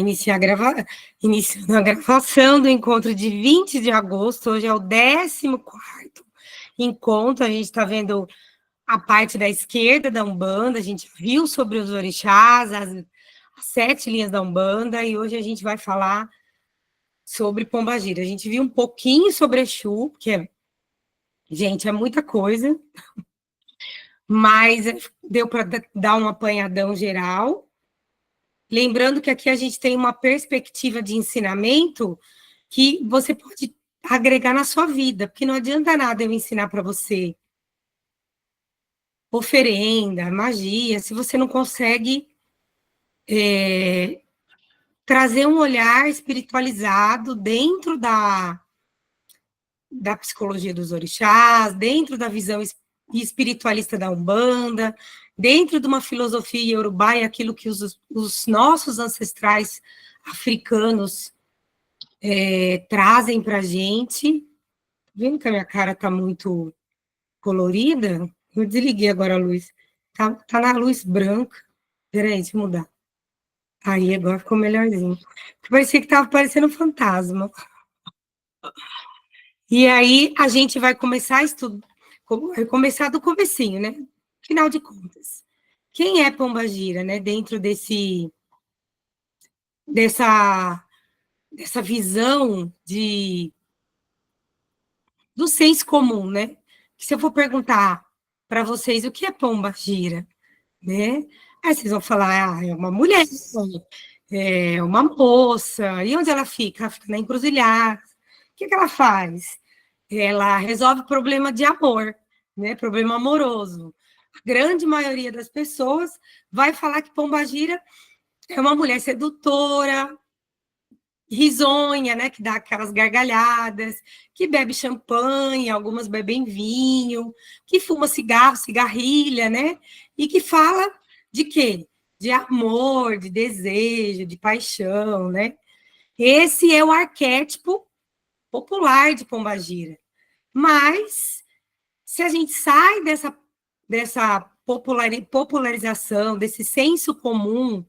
Iniciar iniciando a gravação do encontro de 20 de agosto, hoje é o 14º encontro, a gente está vendo a parte da esquerda da Umbanda, a gente viu sobre os orixás, as 7 linhas da Umbanda, e hoje a gente vai falar sobre Pombagira. A gente viu um pouquinho sobre Exu, gente, é muita coisa, mas deu para dar um apanhadão geral. Lembrando que aqui a gente tem uma perspectiva de ensinamento que você pode agregar na sua vida, porque não adianta nada eu ensinar para você oferenda, magia, se você não consegue trazer um olhar espiritualizado dentro da psicologia dos orixás, dentro da visão espiritualista da Umbanda, dentro de uma filosofia iorubá e aquilo que os nossos ancestrais africanos trazem para a gente. Vendo que a minha cara está muito colorida? Eu desliguei agora a luz. Tá na luz branca. Peraí, deixa eu mudar. Aí, agora ficou melhorzinho. Parecia que estava parecendo um fantasma. E aí, a gente vai começar a estudar, vai começar do comecinho, né? Final de contas. Quem é Pombagira, né? Dentro dessa visão do senso comum, né? Que se eu for perguntar para vocês o que é Pombagira, né? Aí vocês vão falar, é uma mulher, é uma moça, e onde ela fica? Ela fica na encruzilhada. O que ela faz? Ela resolve problema de amor, né? Problema amoroso. A grande maioria das pessoas vai falar que Pombagira é uma mulher sedutora, risonha, né, que dá aquelas gargalhadas, que bebe champanhe, algumas bebem vinho, que fuma cigarro, cigarrilha, né, e que fala de quê? De amor, de desejo, de paixão, né? Esse é o arquétipo popular de Pombagira. Mas, se a gente sai dessa popularização, desse senso comum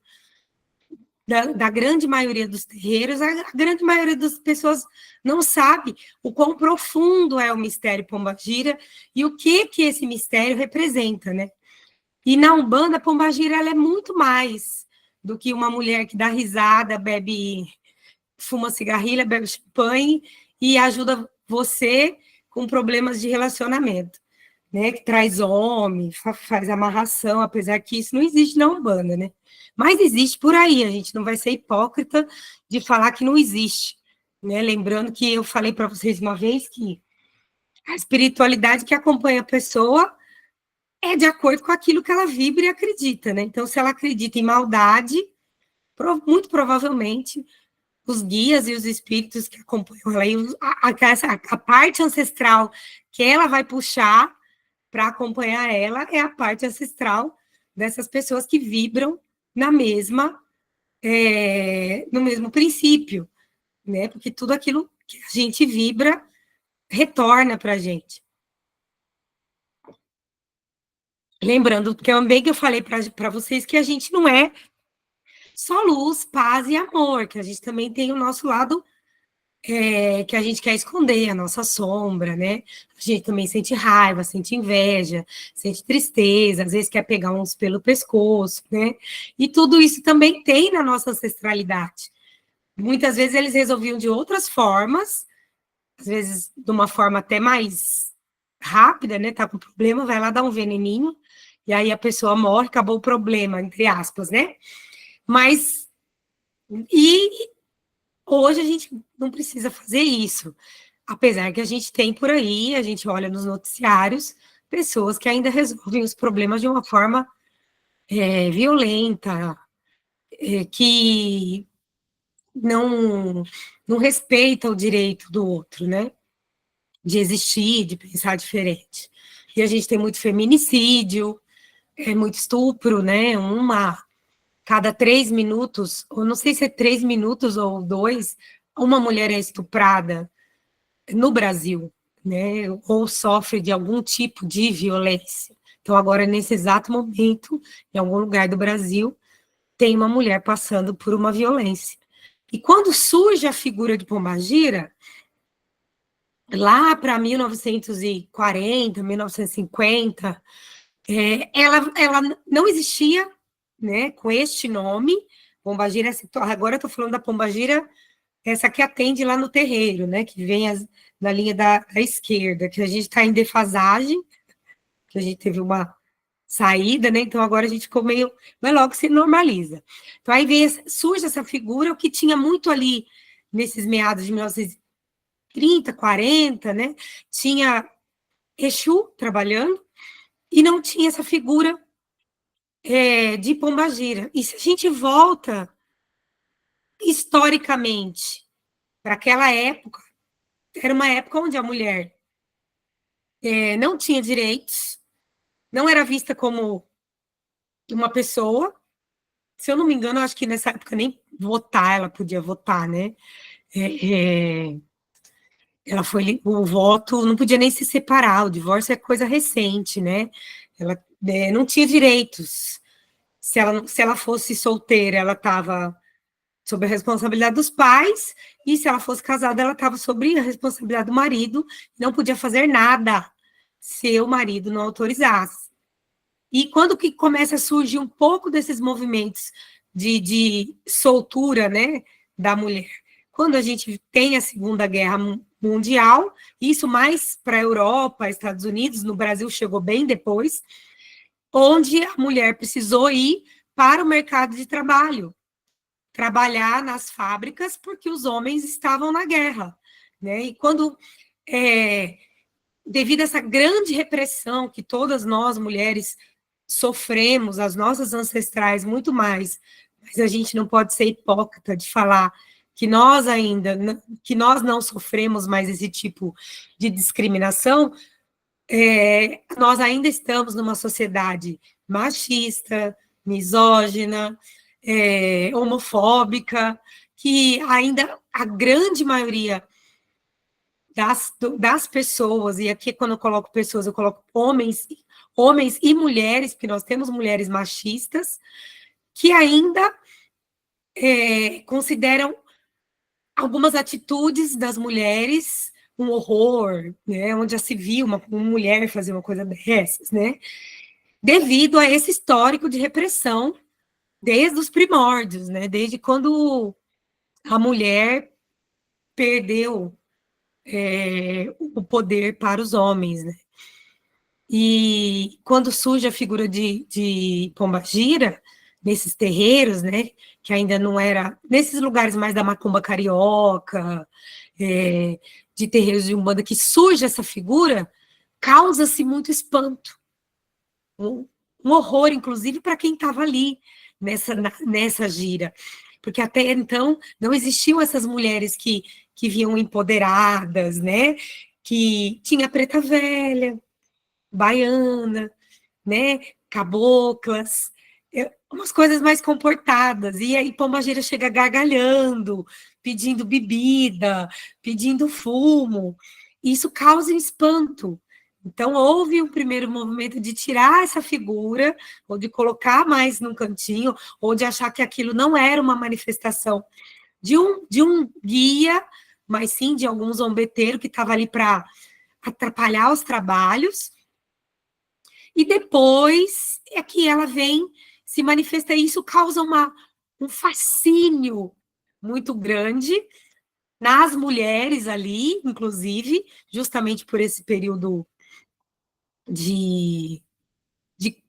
da grande maioria dos terreiros, a grande maioria das pessoas não sabe o quão profundo é o mistério Pombagira e o que esse mistério representa, né? E na Umbanda, a Pombagira ela é muito mais do que uma mulher que dá risada, fuma cigarrilha, bebe champanhe e ajuda você com problemas de relacionamento, né? Que traz homem, faz amarração, apesar que isso não existe na Umbanda, né? Mas existe por aí, a gente não vai ser hipócrita de falar que não existe, né? Lembrando que eu falei para vocês uma vez que a espiritualidade que acompanha a pessoa é de acordo com aquilo que ela vibra e acredita, né? Então, se ela acredita em maldade, muito provavelmente os guias e os espíritos que acompanham ela, e a parte ancestral que ela vai puxar para acompanhar ela é a parte ancestral dessas pessoas que vibram no mesmo princípio, né? Porque tudo aquilo que a gente vibra retorna para a gente. Lembrando que eu falei para vocês que a gente não é só luz, paz e amor, que a gente também tem o nosso lado que a gente quer esconder, a nossa sombra, né? A gente também sente raiva, sente inveja, sente tristeza, às vezes quer pegar uns pelo pescoço, né? E tudo isso também tem na nossa ancestralidade. Muitas vezes eles resolviam de outras formas, às vezes de uma forma até mais rápida, né? Tá com problema, vai lá dar um veneninho, e aí a pessoa morre, acabou o problema, entre aspas, né? Mas, hoje a gente não precisa fazer isso, apesar que a gente tem por aí, a gente olha nos noticiários, pessoas que ainda resolvem os problemas de uma forma violenta, que não respeita o direito do outro, né? De existir, de pensar diferente. E a gente tem muito feminicídio, muito estupro, né? Cada 3 minutos, ou não sei se é 3 minutos ou 2, uma mulher é estuprada no Brasil, né? Ou sofre de algum tipo de violência. Então, agora, nesse exato momento, em algum lugar do Brasil, tem uma mulher passando por uma violência. E quando surge a figura de Pombagira, lá para 1940, 1950, ela não existia, né, com este nome. Pombagira, agora eu estou falando da Pombagira, essa que atende lá no terreiro, né, que vem na linha da esquerda, que a gente está em defasagem, que a gente teve uma saída, né, então agora a gente ficou meio, mas logo se normaliza. Então aí surge essa figura, o que tinha muito ali, nesses meados de 1930, 40, né, tinha Exu trabalhando, e não tinha essa figura de Pombagira. E se a gente volta historicamente para aquela época, era uma época onde a mulher não tinha direitos, não era vista como uma pessoa. Se eu não me engano, eu acho que nessa época nem votar ela podia votar, né? Ela foi o voto, não podia nem se separar, o divórcio é coisa recente, né? Ela não tinha direitos. Se ela fosse solteira, ela estava sob a responsabilidade dos pais, e se ela fosse casada, ela estava sob a responsabilidade do marido, não podia fazer nada se o marido não autorizasse. E quando que começa a surgir um pouco desses movimentos de soltura, né, da mulher? Quando a gente tem a Segunda Guerra Mundial, isso mais para a Europa, Estados Unidos, no Brasil chegou bem depois, onde a mulher precisou ir para o mercado de trabalho, trabalhar nas fábricas, porque os homens estavam na guerra, né? E quando, devido a essa grande repressão que todas nós, mulheres, sofremos, as nossas ancestrais muito mais, mas a gente não pode ser hipócrita de falar que nós que nós não sofremos mais esse tipo de discriminação, nós ainda estamos numa sociedade machista, misógina, homofóbica, que ainda a grande maioria das pessoas, e aqui quando eu coloco pessoas, eu coloco homens e mulheres, porque nós temos mulheres machistas, que ainda consideram algumas atitudes das mulheres um horror, né, onde já se viu uma mulher fazer uma coisa dessas, né, devido a esse histórico de repressão desde os primórdios, né, desde quando a mulher perdeu o poder para os homens, né. E quando surge a figura de Pombagira, nesses terreiros, né, que ainda não era, nesses lugares mais da macumba carioca, de terreiros de Umbanda, que surge essa figura, causa-se muito espanto, um horror, inclusive, para quem estava ali nessa gira, porque até então não existiam essas mulheres que vinham empoderadas, né, que tinha preta velha, baiana, né, caboclas, umas coisas mais comportadas, e aí Pombagira chega gargalhando, pedindo bebida, pedindo fumo, isso causa um espanto. Então, houve um primeiro movimento de tirar essa figura, ou de colocar mais num cantinho, ou de achar que aquilo não era uma manifestação de um guia, mas sim de algum zombeteiro que estava ali para atrapalhar os trabalhos. E depois é que ela vem se manifesta, e isso causa um fascínio muito grande nas mulheres ali, inclusive, justamente por esse período de, de,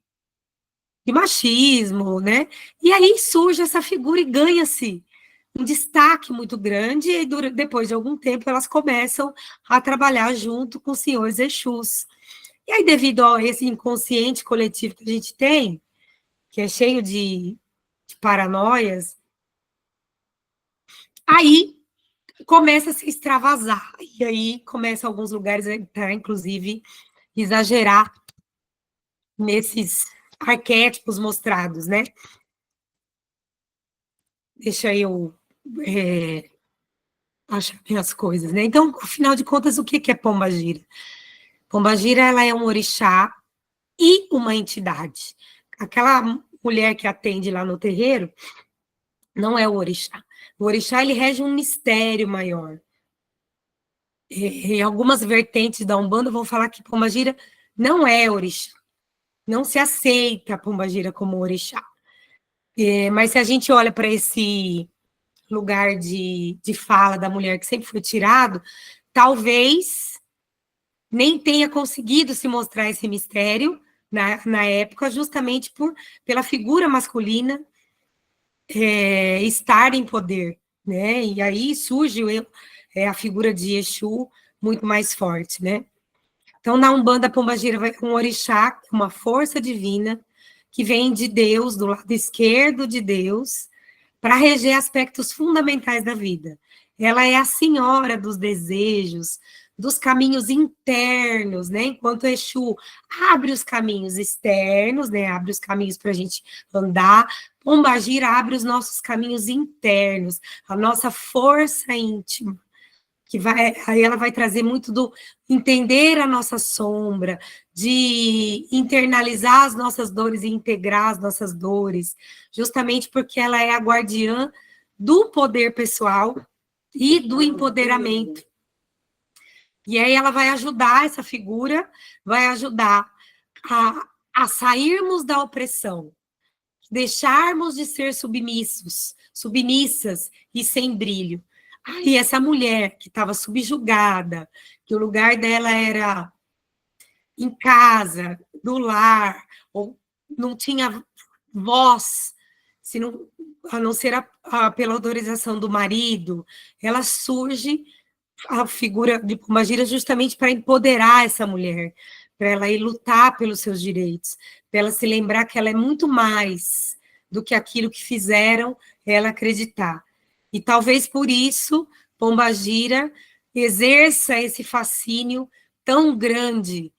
de machismo, né? E aí surge essa figura e ganha-se um destaque muito grande, e depois de algum tempo elas começam a trabalhar junto com os senhores Exus. E aí, devido a esse inconsciente coletivo que a gente tem, que é cheio de paranoias, aí começa a se extravasar, e aí começa alguns lugares a, inclusive, exagerar nesses arquétipos mostrados, né? Deixa eu achar minhas coisas, né? Então, afinal de contas, o que é Pombagira? Pombagira, ela é um orixá e uma entidade. Aquela mulher que atende lá no terreiro não é o orixá. O orixá, ele rege um mistério maior. Em algumas vertentes da Umbanda vão falar que Pombagira não é orixá. Não se aceita a Pombagira como orixá. Mas se a gente olha para esse lugar de fala da mulher que sempre foi tirado, talvez nem tenha conseguido se mostrar esse mistério na época, justamente pela figura masculina estar em poder, né? E aí surge a figura de Exu muito mais forte, né? Então, na Umbanda, a Pombagira vai com um orixá, uma força divina, que vem de Deus, do lado esquerdo de Deus, para reger aspectos fundamentais da vida. Ela é a senhora dos desejos, dos caminhos internos, né? Enquanto Exu abre os caminhos externos, né? Abre os caminhos para a gente andar, Pombagira abre os nossos caminhos internos, a nossa força íntima, aí ela vai trazer muito do entender a nossa sombra, de internalizar as nossas dores e integrar as nossas dores, justamente porque ela é a guardiã do poder pessoal e do empoderamento. E aí ela vai ajudar, essa figura vai ajudar a sairmos da opressão, deixarmos de ser submissos, submissas e sem brilho. Aí essa mulher que estava subjugada, que o lugar dela era em casa, do lar, ou não tinha voz, se não, a não ser pela autorização do marido, ela surge, a figura de Pombagira, justamente para empoderar essa mulher, para ela ir lutar pelos seus direitos, para ela se lembrar que ela é muito mais do que aquilo que fizeram ela acreditar. E talvez por isso Pombagira exerça esse fascínio tão grande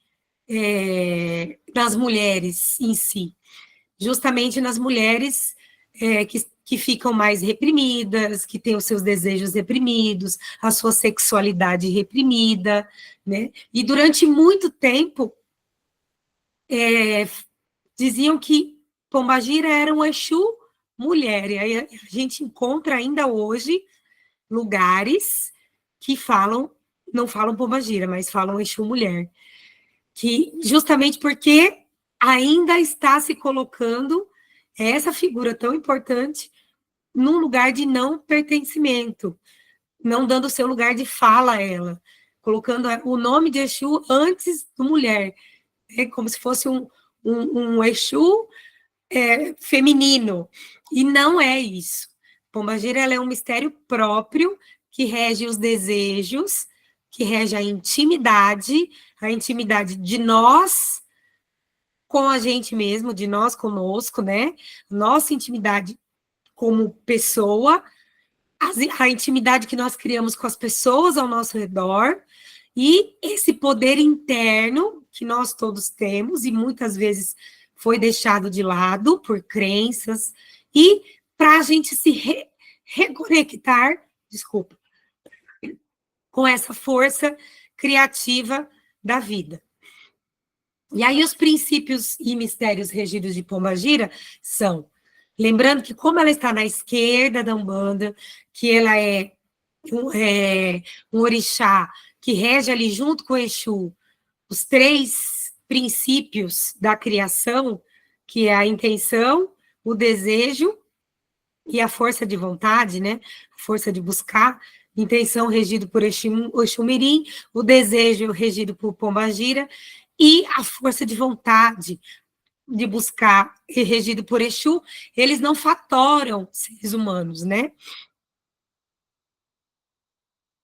nas mulheres em si, justamente nas mulheres que ficam mais reprimidas, que têm os seus desejos reprimidos, a sua sexualidade reprimida, né? E durante muito tempo diziam que Pombagira era um Exu mulher, e aí a gente encontra ainda hoje lugares que não falam Pombagira, mas falam Exu mulher, que justamente porque ainda está se colocando essa figura tão importante num lugar de não pertencimento, não dando o seu lugar de fala a ela, colocando o nome de Exu antes do mulher, como se fosse um Exu feminino, e não é isso. Pombagira, ela é um mistério próprio que rege os desejos, que rege a intimidade de nós com a gente mesmo, de nós conosco, né? Nossa intimidade como pessoa, a intimidade que nós criamos com as pessoas ao nosso redor, e esse poder interno que nós todos temos, e muitas vezes foi deixado de lado por crenças, e para a gente se reconectar, desculpa, com essa força criativa da vida. E aí os princípios e mistérios regidos de Pombagira são, lembrando que como ela está na esquerda da Umbanda, que ela é um orixá que rege ali junto com o Exu os 3 princípios da criação, que é a intenção, o desejo e a força de vontade, né? A força de buscar, intenção regido por Exu-Mirim, o desejo regido por Pombagira, e a força de vontade de buscar, regido por Exu, eles não fatoram seres humanos, né?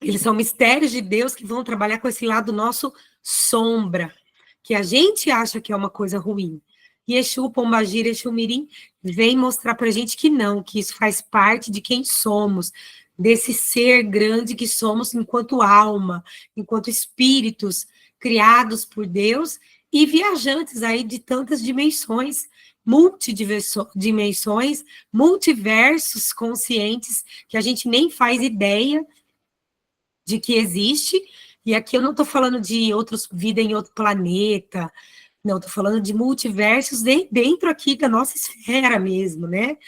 Eles são mistérios de Deus que vão trabalhar com esse lado nosso sombra, que a gente acha que é uma coisa ruim. E Exu, Pombagira, Exu-Mirim vem mostrar para a gente que não, que isso faz parte de quem somos, desse ser grande que somos enquanto alma, enquanto espíritos criados por Deus e viajantes aí de tantas dimensões, multidimensões, multiversos conscientes, que a gente nem faz ideia de que existe, e aqui eu não estou falando de vida em outro planeta, Não, estou falando de multiversos dentro aqui da nossa esfera mesmo, né?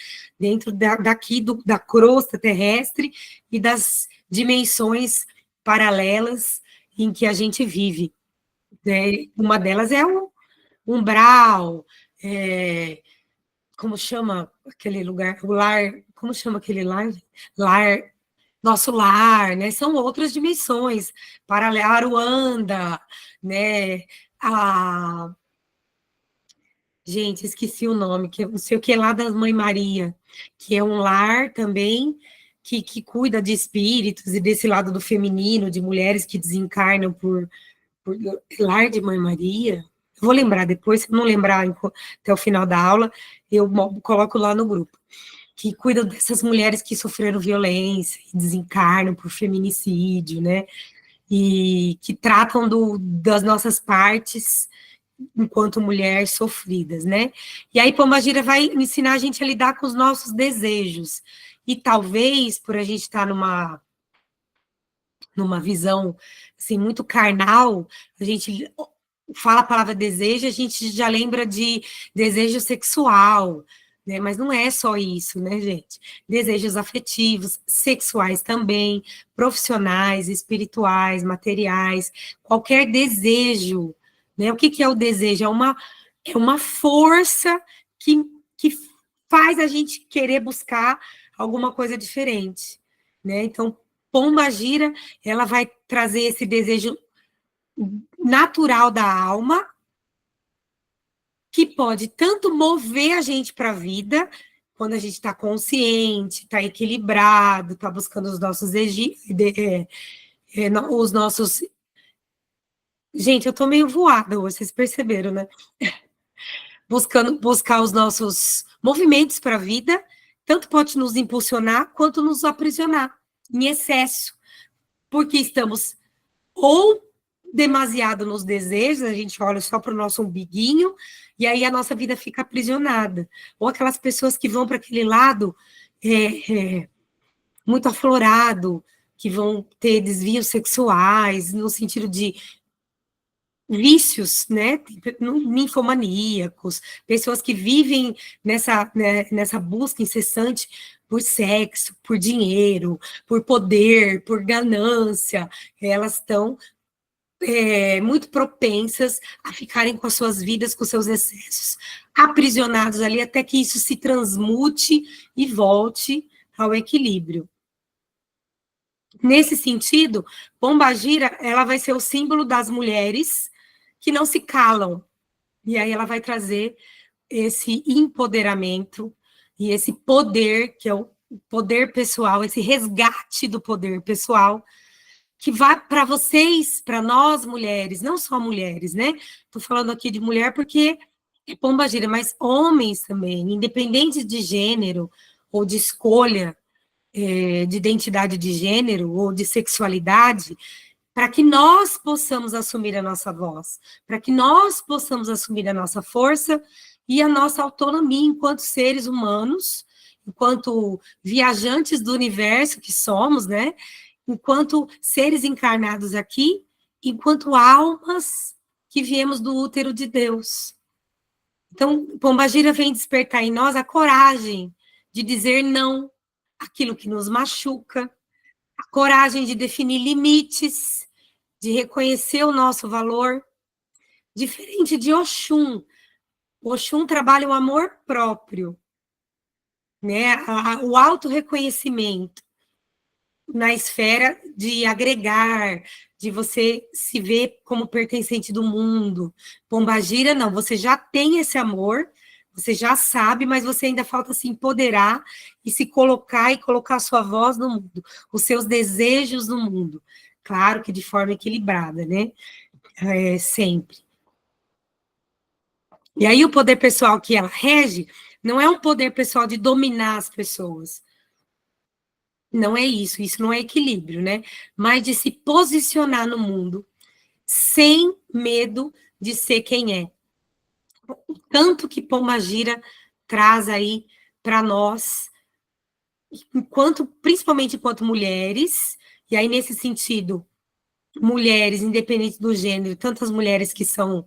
Dentro daqui da crosta terrestre e das dimensões paralelas em que a gente vive, né? Uma delas é o umbral, como chama aquele lugar? O lar, como chama aquele lar? Lar, nosso lar, né? São outras dimensões, paralela, Aruanda, né? A Gente, esqueci o nome, que é não sei o que lá da Mãe Maria, que é um lar também que cuida de espíritos e desse lado do feminino, de mulheres que desencarnam por lar de Mãe Maria. Vou lembrar depois, se não lembrar até o final da aula, eu coloco lá no grupo. Que cuida dessas mulheres que sofreram violência e desencarnam por feminicídio, né? E que tratam das nossas partes enquanto mulheres sofridas, né? E aí Pombagira vai ensinar a gente a lidar com os nossos desejos. E talvez, por a gente estar numa visão assim, muito carnal, a gente fala a palavra desejo, a gente já lembra de desejo sexual, né? Mas não é só isso, né, gente? Desejos afetivos, sexuais também, profissionais, espirituais, materiais, qualquer desejo, né? O que é o desejo? É uma força que faz a gente querer buscar alguma coisa diferente, né? Então, Pombagira, ela vai trazer esse desejo natural da alma, que pode tanto mover a gente para a vida, quando a gente está consciente, está equilibrado, está buscando os nossos os nossos. Gente, eu estou meio voada hoje, vocês perceberam, né? Buscar os nossos movimentos para a vida, tanto pode nos impulsionar quanto nos aprisionar em excesso, porque estamos ou demasiado nos desejos, a gente olha só para o nosso umbiguinho, e aí a nossa vida fica aprisionada. Ou aquelas pessoas que vão para aquele lado muito aflorado, que vão ter desvios sexuais, no sentido de vícios, né, ninfomaníacos, pessoas que vivem nessa busca incessante por sexo, por dinheiro, por poder, por ganância, elas estão muito propensas a ficarem com as suas vidas, com seus excessos, aprisionados ali até que isso se transmute e volte ao equilíbrio. Nesse sentido, Pombagira, ela vai ser o símbolo das mulheres que não se calam. E aí ela vai trazer esse empoderamento e esse poder, que é o poder pessoal, esse resgate do poder pessoal, que vai para vocês, para nós mulheres, não só mulheres, né? Estou falando aqui de mulher porque é Pombagira, mas homens também, independente de gênero ou de escolha de identidade de gênero ou de sexualidade, para que nós possamos assumir a nossa voz, para que nós possamos assumir a nossa força e a nossa autonomia enquanto seres humanos, enquanto viajantes do universo que somos, né? Enquanto seres encarnados aqui, enquanto almas que viemos do útero de Deus. Então, Pombagira vem despertar em nós a coragem de dizer não àquilo que nos machuca, a coragem de definir limites, de reconhecer o nosso valor, diferente de Oxum. Oxum trabalha o amor próprio, né? O autorreconhecimento na esfera de agregar, de você se ver como pertencente do mundo. Pombagira, não, você já tem esse amor, você já sabe, mas você ainda falta se empoderar e se colocar e colocar a sua voz no mundo, os seus desejos no mundo. Claro que de forma equilibrada, né? Sempre. E aí o poder pessoal que ela rege não é um poder pessoal de dominar as pessoas. Não é isso não é equilíbrio, né? Mas de se posicionar no mundo sem medo de ser quem é. Tanto que Pombagira traz aí para nós, principalmente enquanto mulheres, e aí nesse sentido, mulheres, independente do gênero, tantas mulheres que são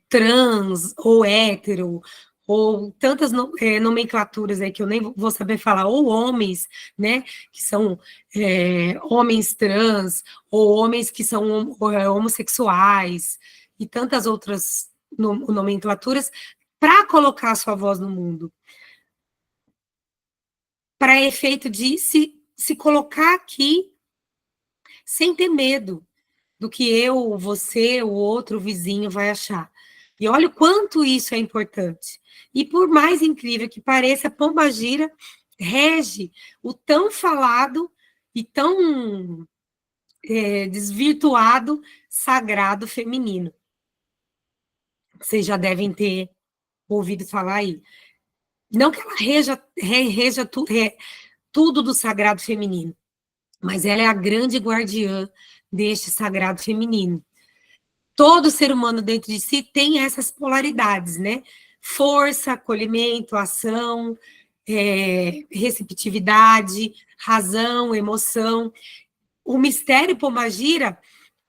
trans ou hétero, ou tantas nomenclaturas aí que eu nem vou saber falar, ou homens, né, que são homens trans, ou homens que são homossexuais, e tantas outras nomenclaturas, para colocar a sua voz no mundo, para efeito de se colocar aqui sem ter medo do que eu, você, o outro, o vizinho vai achar. E olha o quanto isso é importante. E por mais incrível que pareça, a pombagira rege o tão falado e tão desvirtuado sagrado feminino. Vocês já devem ter ouvido falar aí. Não que ela reja tudo do sagrado feminino, mas ela é a grande guardiã deste sagrado feminino. Todo ser humano dentro de si tem essas polaridades, né? Força, acolhimento, ação, receptividade, razão, emoção. O mistério Pombagira,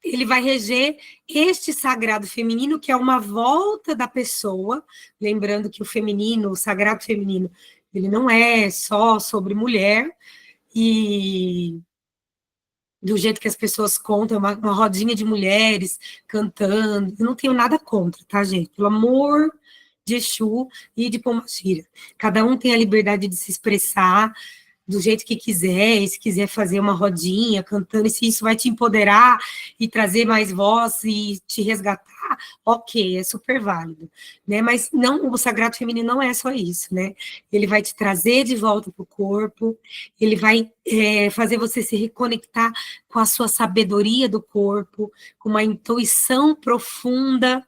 ele vai reger este sagrado feminino, que é uma volta da pessoa, lembrando que o feminino, o sagrado feminino, ele não é só sobre mulher, e do jeito que as pessoas contam, uma rodinha de mulheres cantando, eu não tenho nada contra, tá, gente? Pelo amor de Exu e de Pombagira. Cada um tem a liberdade de se expressar do jeito que quiser, e se quiser fazer uma rodinha cantando, e se isso vai te empoderar e trazer mais voz e te resgatar, ok, é super válido, né? Mas não, o sagrado feminino não é só isso, né? Ele vai te trazer de volta para o corpo, ele vai fazer você se reconectar com a sua sabedoria do corpo, com uma intuição profunda,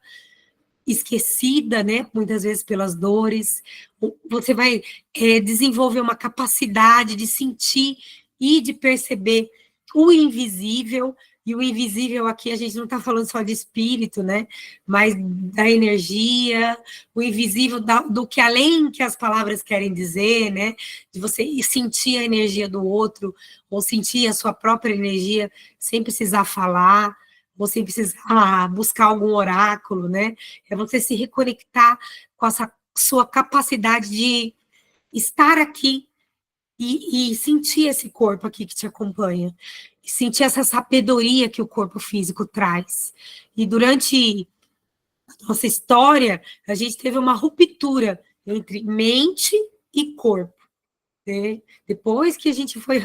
esquecida, né, muitas vezes pelas dores. Você vai desenvolver uma capacidade de sentir e de perceber o invisível, e o invisível aqui a gente não está falando só de espírito, né, mas da energia, o invisível do que além que as palavras querem dizer, né, de você sentir a energia do outro, ou sentir a sua própria energia sem precisar falar, você precisar buscar algum oráculo, né? É você se reconectar com essa sua capacidade de estar aqui e sentir esse corpo aqui que te acompanha, e sentir essa sabedoria que o corpo físico traz. E durante a nossa história, a gente teve uma ruptura entre mente e corpo, né? Depois que a gente foi,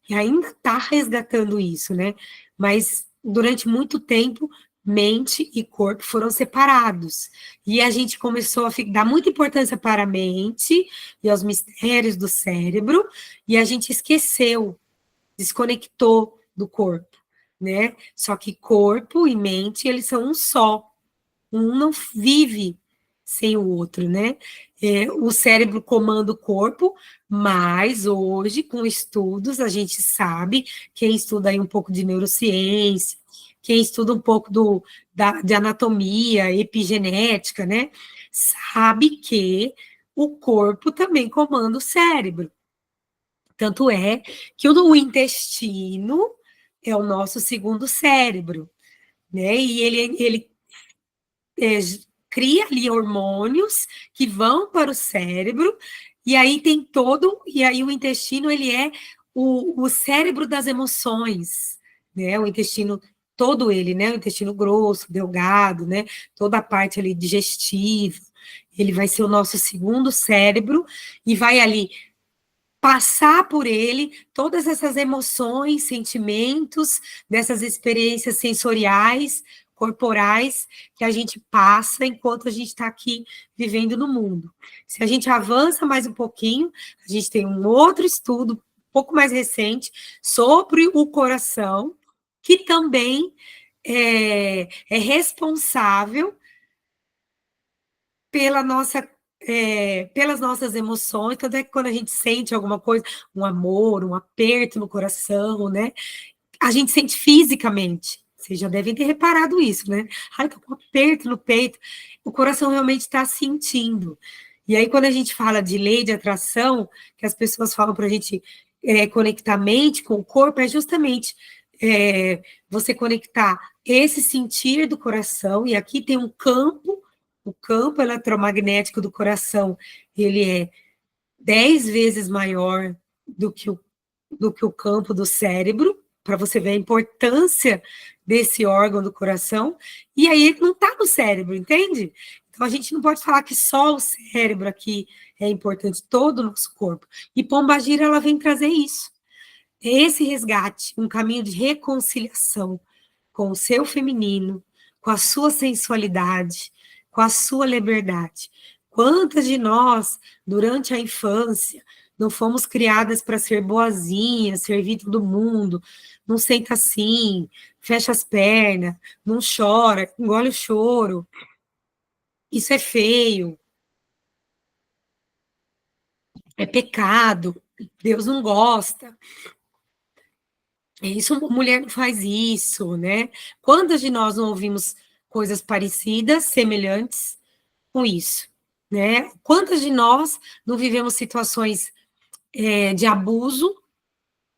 e ainda está resgatando isso, né? Mas durante muito tempo, mente e corpo foram separados. E a gente começou a dar muita importância para a mente e aos mistérios do cérebro, e a gente esqueceu, desconectou do corpo, né? Só que corpo e mente, eles são um só. Um não vive sem o outro, né? O cérebro comanda o corpo, mas hoje, com estudos, a gente sabe, quem estuda aí um pouco de neurociência, quem estuda um pouco de anatomia, epigenética, né? Sabe que o corpo também comanda o cérebro. Tanto é que o intestino é o nosso segundo cérebro, né? E ele cria ali hormônios que vão para o cérebro, e aí tem e aí o intestino, ele é o cérebro das emoções, né, o intestino, todo ele, né, o intestino grosso, delgado, né, toda a parte ali digestiva, ele vai ser o nosso segundo cérebro, e vai ali passar por ele todas essas emoções, sentimentos, dessas experiências sensoriais, corporais, que a gente passa enquanto a gente está aqui vivendo no mundo. Se a gente avança mais um pouquinho, a gente tem um outro estudo, um pouco mais recente, sobre o coração, que também é responsável pelas nossas emoções, tanto é que quando a gente sente alguma coisa, um amor, um aperto no coração, né? A gente sente fisicamente. Vocês já devem ter reparado isso, né? Ai, tô com um aperto no peito. O coração realmente está sentindo. E aí, quando a gente fala de lei de atração, que as pessoas falam para a gente conectar a mente com o corpo, é justamente você conectar esse sentir do coração, e aqui tem um campo, o campo eletromagnético do coração, ele é 10 vezes maior do que o campo do cérebro, para você ver a importância desse órgão do coração, e aí ele não está no cérebro, entende? Então a gente não pode falar que só o cérebro aqui é importante, todo o nosso corpo. E Pombagira, ela vem trazer isso. Esse resgate, um caminho de reconciliação com o seu feminino, com a sua sensualidade, com a sua liberdade. Quantas de nós, durante a infância, não fomos criadas para ser boazinhas, servir todo mundo, não senta assim, fecha as pernas, não chora, engole o choro. Isso é feio, é pecado, Deus não gosta. Isso, mulher não faz isso, né? Quantas de nós não ouvimos coisas parecidas, semelhantes com isso, né? Quantas de nós não vivemos situações de abuso,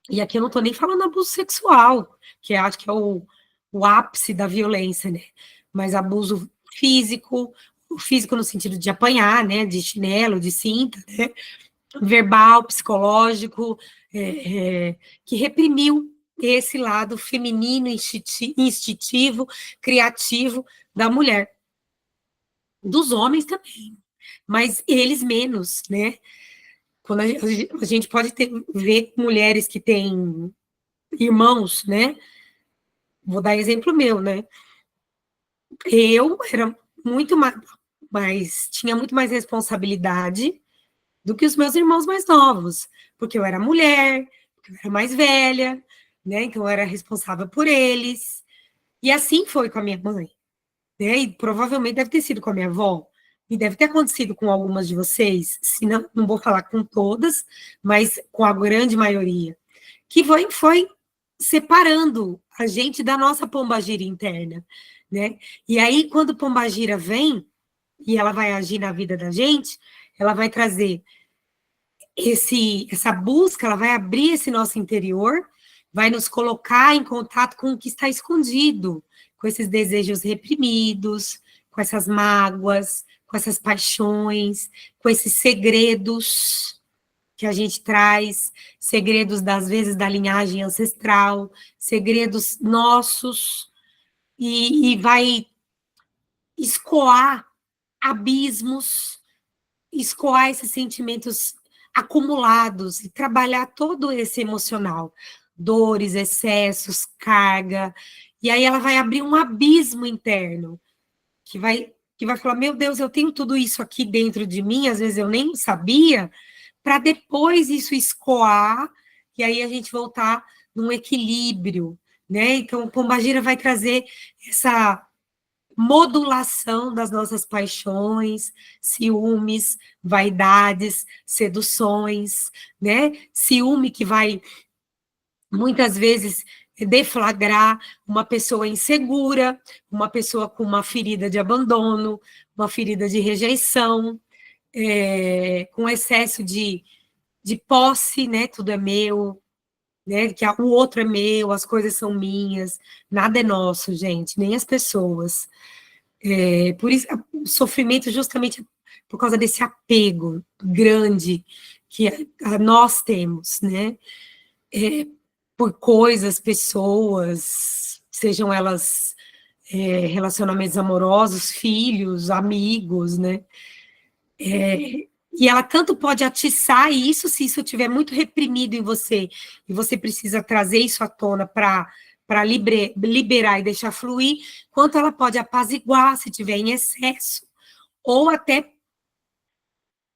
e aqui eu não estou nem falando abuso sexual, que eu acho que é o ápice da violência, né? Mas abuso físico, o físico no sentido de apanhar, né? De chinelo, de cinta, né? Verbal, psicológico, que reprimiu esse lado feminino, instintivo, criativo da mulher. Dos homens também, mas eles menos, né? Quando a gente pode ver mulheres que têm irmãos, né? Vou dar exemplo meu, né? Eu era muito mais, tinha muito mais responsabilidade do que os meus irmãos mais novos, porque eu era mulher, porque eu era mais velha, né? Então eu era responsável por eles. E assim foi com a minha mãe, né? E provavelmente deve ter sido com a minha avó. E deve ter acontecido com algumas de vocês, se não, não vou falar com todas, mas com a grande maioria, que foi separando a gente da nossa pombagira interna, né? E aí, quando pombagira vem, e ela vai agir na vida da gente, ela vai trazer essa busca, ela vai abrir esse nosso interior, vai nos colocar em contato com o que está escondido, com esses desejos reprimidos, com essas mágoas, com essas paixões, com esses segredos que a gente traz, segredos, das vezes, da linhagem ancestral, segredos nossos, e vai escoar abismos, escoar esses sentimentos acumulados e trabalhar todo esse emocional, dores, excessos, carga, e aí ela vai abrir um abismo interno, que vai falar, meu Deus, eu tenho tudo isso aqui dentro de mim, às vezes eu nem sabia, para depois isso escoar, e aí a gente voltar num equilíbrio, né? Então, o Pombagira vai trazer essa modulação das nossas paixões, ciúmes, vaidades, seduções, né? Ciúme que vai, muitas vezes, deflagrar uma pessoa insegura, uma pessoa com uma ferida de abandono, uma ferida de rejeição, com excesso de posse, né? Tudo é meu, né? Que o outro é meu, as coisas são minhas, nada é nosso, gente, nem as pessoas. Por isso, o sofrimento justamente por causa desse apego grande que nós temos, né? Por coisas, pessoas, sejam elas relacionamentos amorosos, filhos, amigos, né? E ela tanto pode atiçar isso, se isso estiver muito reprimido em você, e você precisa trazer isso à tona para liberar e deixar fluir, quanto ela pode apaziguar se tiver em excesso, ou até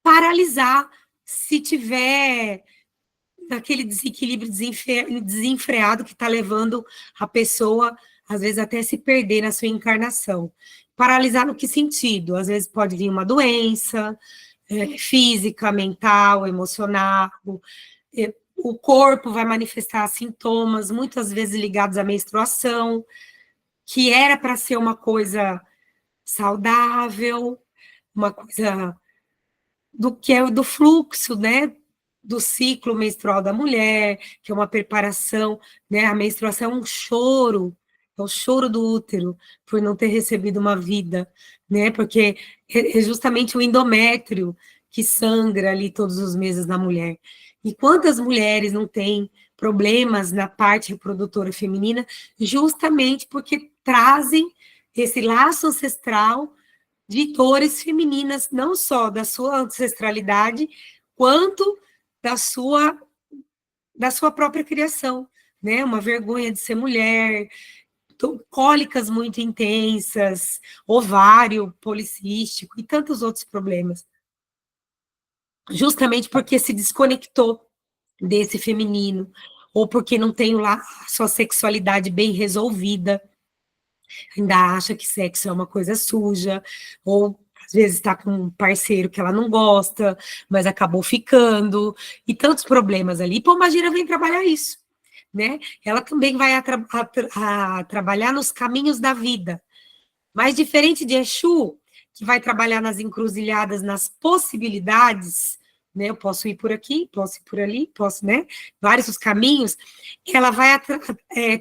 paralisar se tiver naquele desequilíbrio desenfreado que está levando a pessoa, às vezes, até se perder na sua encarnação. Paralisar no que sentido? Às vezes pode vir uma doença, física, mental, emocional, o corpo vai manifestar sintomas, muitas vezes ligados à menstruação, que era para ser uma coisa saudável, uma coisa do que é do fluxo, né? do ciclo menstrual da mulher, que é uma preparação, né? A menstruação é um choro, é o choro do útero por não ter recebido uma vida, né? Porque é justamente o endométrio que sangra ali todos os meses na mulher. E quantas mulheres não têm problemas na parte reprodutora feminina, justamente porque trazem esse laço ancestral de dores femininas, não só da sua ancestralidade, quanto da sua, da sua própria criação, né? Uma vergonha de ser mulher, cólicas muito intensas, ovário policístico e tantos outros problemas. Justamente porque se desconectou desse feminino, ou porque não tem lá a sua sexualidade bem resolvida, ainda acha que sexo é uma coisa suja, ou às vezes está com um parceiro que ela não gosta, mas acabou ficando, e tantos problemas ali. E Pombagira vem trabalhar isso, né? Ela também vai a trabalhar nos caminhos da vida, mas diferente de Exu, que vai trabalhar nas encruzilhadas, nas possibilidades, né? Eu posso ir por aqui, posso ir por ali, posso, né? Vários os caminhos. Ela vai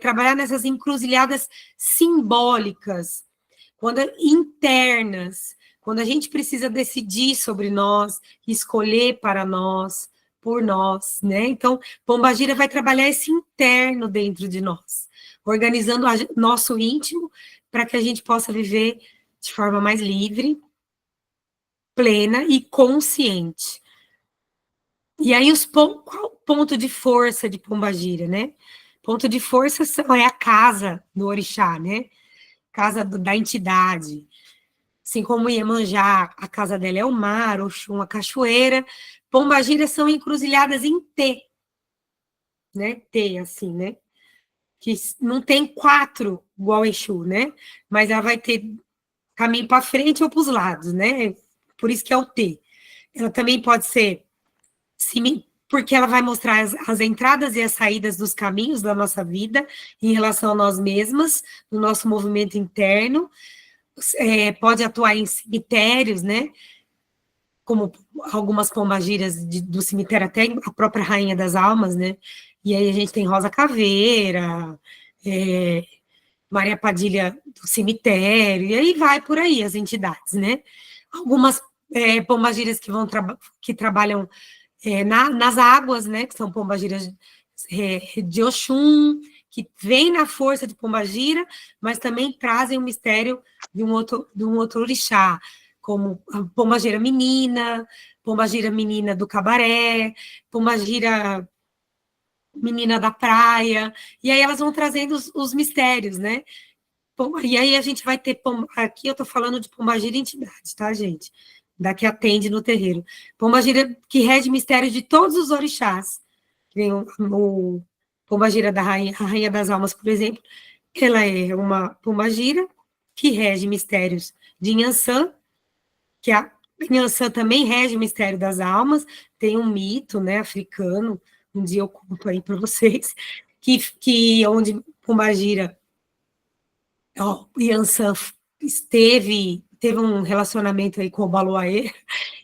trabalhar nessas encruzilhadas simbólicas, quando internas, quando a gente precisa decidir sobre nós, escolher para nós, por nós, né? Então, Pombagira vai trabalhar esse interno dentro de nós, organizando nosso íntimo para que a gente possa viver de forma mais livre, plena e consciente. E aí, qual o ponto de força de Pombagira, né? Ponto de força é a casa do orixá, né? Casa da entidade. Assim como Iemanjá, a casa dela é o mar, Oxum, a cachoeira. Pombagira são encruzilhadas em T, né? T, assim, né? Que não tem quatro igual Exu, né? Mas ela vai ter caminho para frente ou para os lados, né? Por isso que é o T. Ela também pode ser, porque ela vai mostrar as entradas e as saídas dos caminhos da nossa vida em relação a nós mesmas, no nosso movimento interno. Pode atuar em cemitérios, né? Como algumas pombagiras do cemitério, até a própria Rainha das Almas, né? E aí a gente tem Rosa Caveira, Maria Padilha do cemitério, e aí vai por aí as entidades, né? Algumas pombagiras que trabalham nas águas, né? Que são pombagiras de Oxum, que vem na força de Pombagira, mas também trazem o mistério de um outro orixá, como a Pombagira menina do cabaré, Pombagira menina da praia, e aí elas vão trazendo os mistérios, né? E aí a gente vai ter, aqui eu tô falando de Pombagira entidade, tá, gente? Da que atende no terreiro. Pombagira que rege mistérios de todos os orixás. Tem o Pombagira da Rainha, a Rainha das Almas, por exemplo, ela é uma pombagira que rege mistérios de Inhansã, que a Inhansã também rege o mistério das almas, tem um mito, né, africano, um dia eu conto aí para vocês, onde Pombagira, Inhansã teve um relacionamento aí com o Baluaê,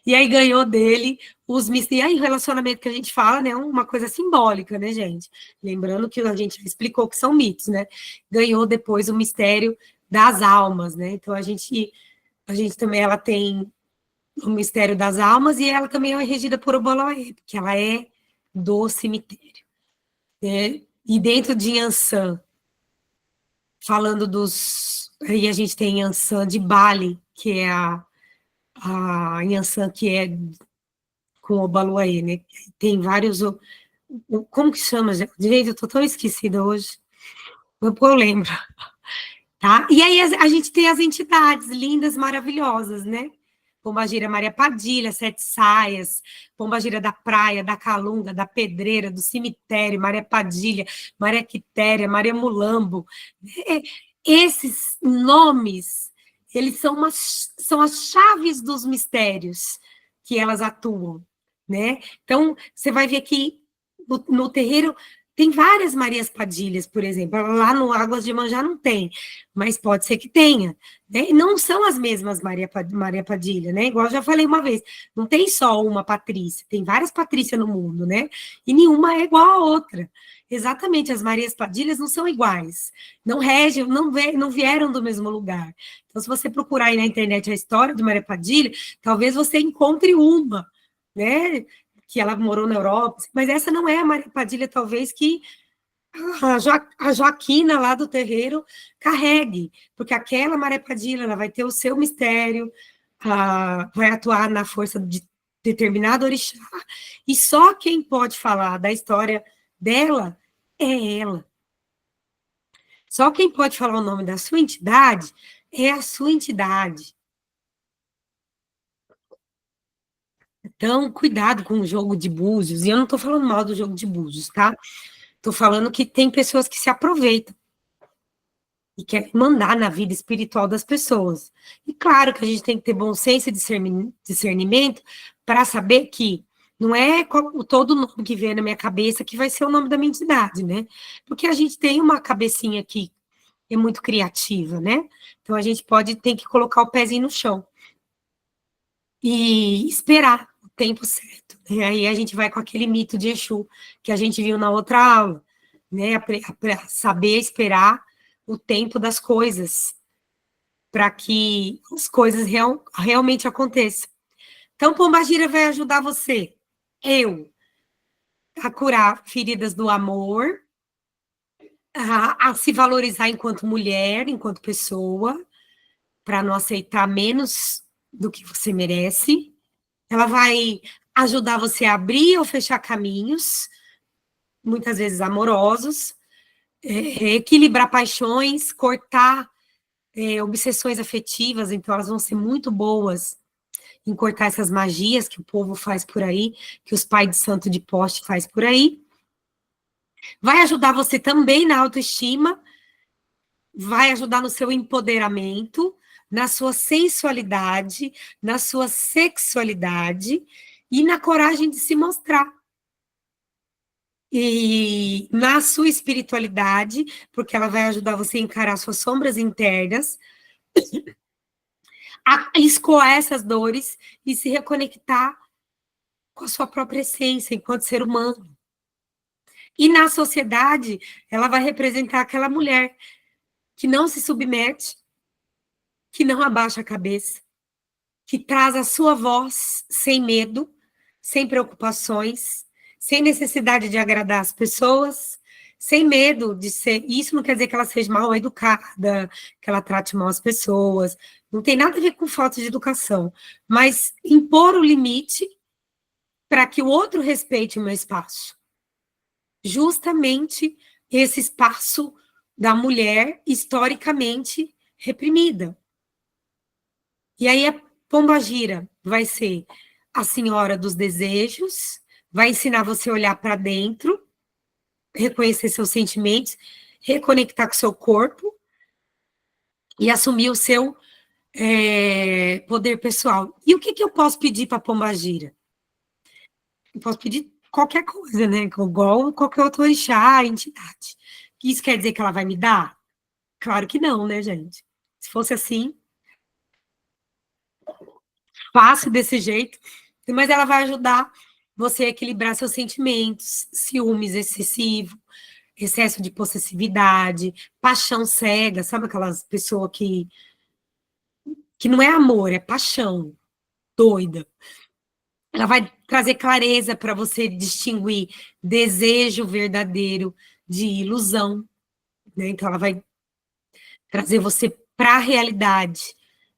e aí ganhou dele os mistérios. E aí, o relacionamento que a gente fala, né, uma coisa simbólica, né, gente? Lembrando que a gente explicou que são mitos, né? Ganhou depois o mistério das almas, né? Então, a gente também, ela tem o mistério das almas e ela também é regida por Obaloaê, porque ela é do cemitério, né? E dentro de Yansan, falando dos... Aí a gente tem Yansan de Bali, que é a Yansan que é com o Baluaê, né? Tem vários. Como que chama, gente? Eu tô tão esquecida hoje. Depois eu lembro, tá? E aí a gente tem as entidades lindas, maravilhosas, né? Pombagira Maria Padilha, Sete Saias, Pombagira da Praia, da Calunga, da Pedreira, do Cemitério, Maria Padilha, Maria Quitéria, Maria Mulambo. Esses nomes, eles são as chaves dos mistérios que elas atuam, né? Então, você vai ver que no terreiro Tem várias Marias Padilhas, por exemplo. Lá no Águas de Manjá não tem, mas pode ser que tenha. Né? E não são as mesmas Maria Padilha, né? Igual eu já falei uma vez, não tem só uma Patrícia, tem várias Patrícias no mundo, né? E nenhuma é igual a outra. Exatamente, as Marias Padilhas não são iguais, não regem, não vieram do mesmo lugar. Então, se você procurar aí na internet a história de Maria Padilha, talvez você encontre uma, né? Que ela morou na Europa, mas essa não é a Maria Padilha, talvez, que a Joaquina lá do terreiro carregue, porque aquela Maria Padilha ela vai ter o seu mistério, vai atuar na força de determinado orixá, e só quem pode falar da história dela é ela. Só quem pode falar o nome da sua entidade é a sua entidade. Então, cuidado com o jogo de búzios. E eu não estou falando mal do jogo de búzios, tá? Estou falando que tem pessoas que se aproveitam e querem mandar na vida espiritual das pessoas. E claro que a gente tem que ter bom senso e discernimento para saber que não é todo nome que vem na minha cabeça que vai ser o nome da minha entidade, né? Porque a gente tem uma cabecinha que é muito criativa, né? Então a gente tem que colocar o pezinho no chão e esperar o tempo certo. E aí a gente vai com aquele mito de Exu que a gente viu na outra aula, né? Para saber esperar o tempo das coisas, para que as coisas realmente aconteçam. Então, Pombagira vai ajudar você, a curar feridas do amor, a se valorizar enquanto mulher, enquanto pessoa, para não aceitar menos do que você merece. Ela vai ajudar você a abrir ou fechar caminhos, muitas vezes amorosos, equilibrar paixões, cortar obsessões afetivas, então elas vão ser muito boas em cortar essas magias que o povo faz por aí, que os pais de santo de poste faz por aí. Vai ajudar você também na autoestima, vai ajudar no seu empoderamento, na sua sensualidade, na sua sexualidade e na coragem de se mostrar. E na sua espiritualidade, porque ela vai ajudar você a encarar suas sombras internas, a escoar essas dores e se reconectar com a sua própria essência enquanto ser humano. E na sociedade, ela vai representar aquela mulher que não se submete, que não abaixa a cabeça, que traz a sua voz sem medo, sem preocupações, sem necessidade de agradar as pessoas, sem medo de ser. Isso não quer dizer que ela seja mal educada, que ela trate mal as pessoas. Não tem nada a ver com falta de educação, mas impor o limite para que o outro respeite o meu espaço. Justamente esse espaço da mulher historicamente reprimida. E aí a Pombagira vai ser a senhora dos desejos, vai ensinar você a olhar para dentro, reconhecer seus sentimentos, reconectar com o seu corpo e assumir o seu poder pessoal. E o que eu posso pedir para a Pombagira? Eu posso pedir qualquer coisa, né? Igual qualquer outro orixá, entidade. Isso quer dizer que ela vai me dar? Claro que não, né, gente? Se fosse assim, fácil desse jeito, mas ela vai ajudar você a equilibrar seus sentimentos, ciúmes excessivo, excesso de possessividade, paixão cega, sabe aquelas pessoas que não é amor, é paixão, doida. Ela vai trazer clareza para você distinguir desejo verdadeiro de ilusão, né? Então ela vai trazer você para a realidade.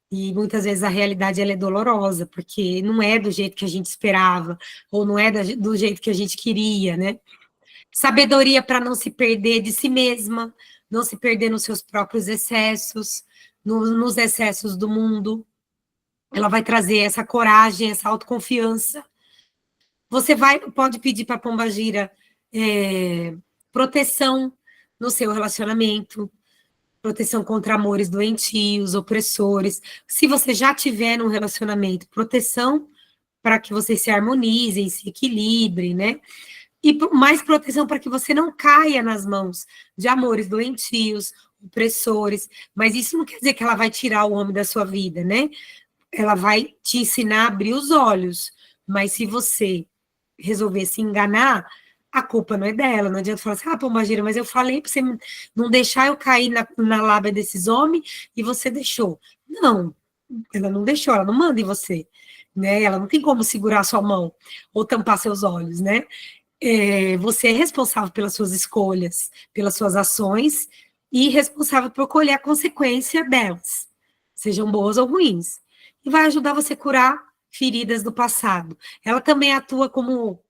E muitas vezes a realidade ela é dolorosa, porque não é do jeito que a gente esperava, ou não é do jeito que a gente queria, né? Sabedoria para não se perder de si mesma, não se perder nos seus próprios excessos, nos excessos do mundo. Ela vai trazer essa coragem, essa autoconfiança. Você pode pedir para a Pombagira proteção no seu relacionamento, proteção contra amores doentios, opressores. Se você já tiver num relacionamento, proteção para que vocês se harmonizem, se equilibrem, né? e mais proteção para que você não caia nas mãos de amores doentios, opressores, mas isso não quer dizer que ela vai tirar o homem da sua vida, né? Ela vai te ensinar a abrir os olhos, mas se você resolver se enganar, a culpa não é dela, não adianta falar assim, Pombagira, mas eu falei para você não deixar eu cair na lábia desses homens e você deixou. Não, ela não deixou, ela não manda em você, né? Ela não tem como segurar sua mão ou tampar seus olhos, né? Você é responsável pelas suas escolhas, pelas suas ações e responsável por colher a consequência delas, sejam boas ou ruins. E vai ajudar você a curar feridas do passado. Ela também atua como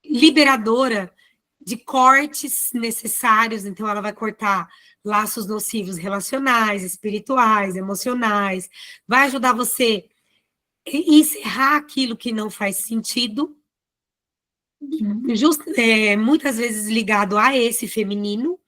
liberadora de cortes necessários, então ela vai cortar laços nocivos relacionais, espirituais, emocionais, vai ajudar você a encerrar aquilo que não faz sentido, muitas vezes ligado a esse feminino.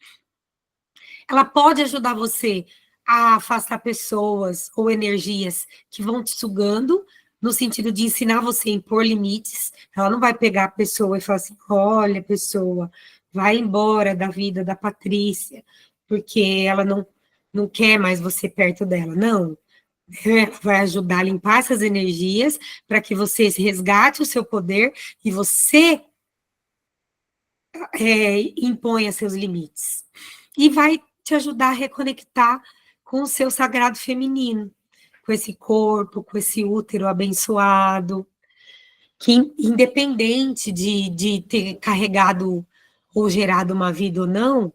Ela pode ajudar você a afastar pessoas ou energias que vão te sugando, no sentido de ensinar você a impor limites. Ela não vai pegar a pessoa e falar assim, olha, pessoa, vai embora da vida da Patrícia, porque ela não quer mais você perto dela. Não. Ela vai ajudar a limpar essas energias para que você resgate o seu poder e você imponha seus limites. E vai te ajudar a reconectar com o seu sagrado feminino, com esse corpo, com esse útero abençoado, que independente de ter carregado ou gerado uma vida ou não,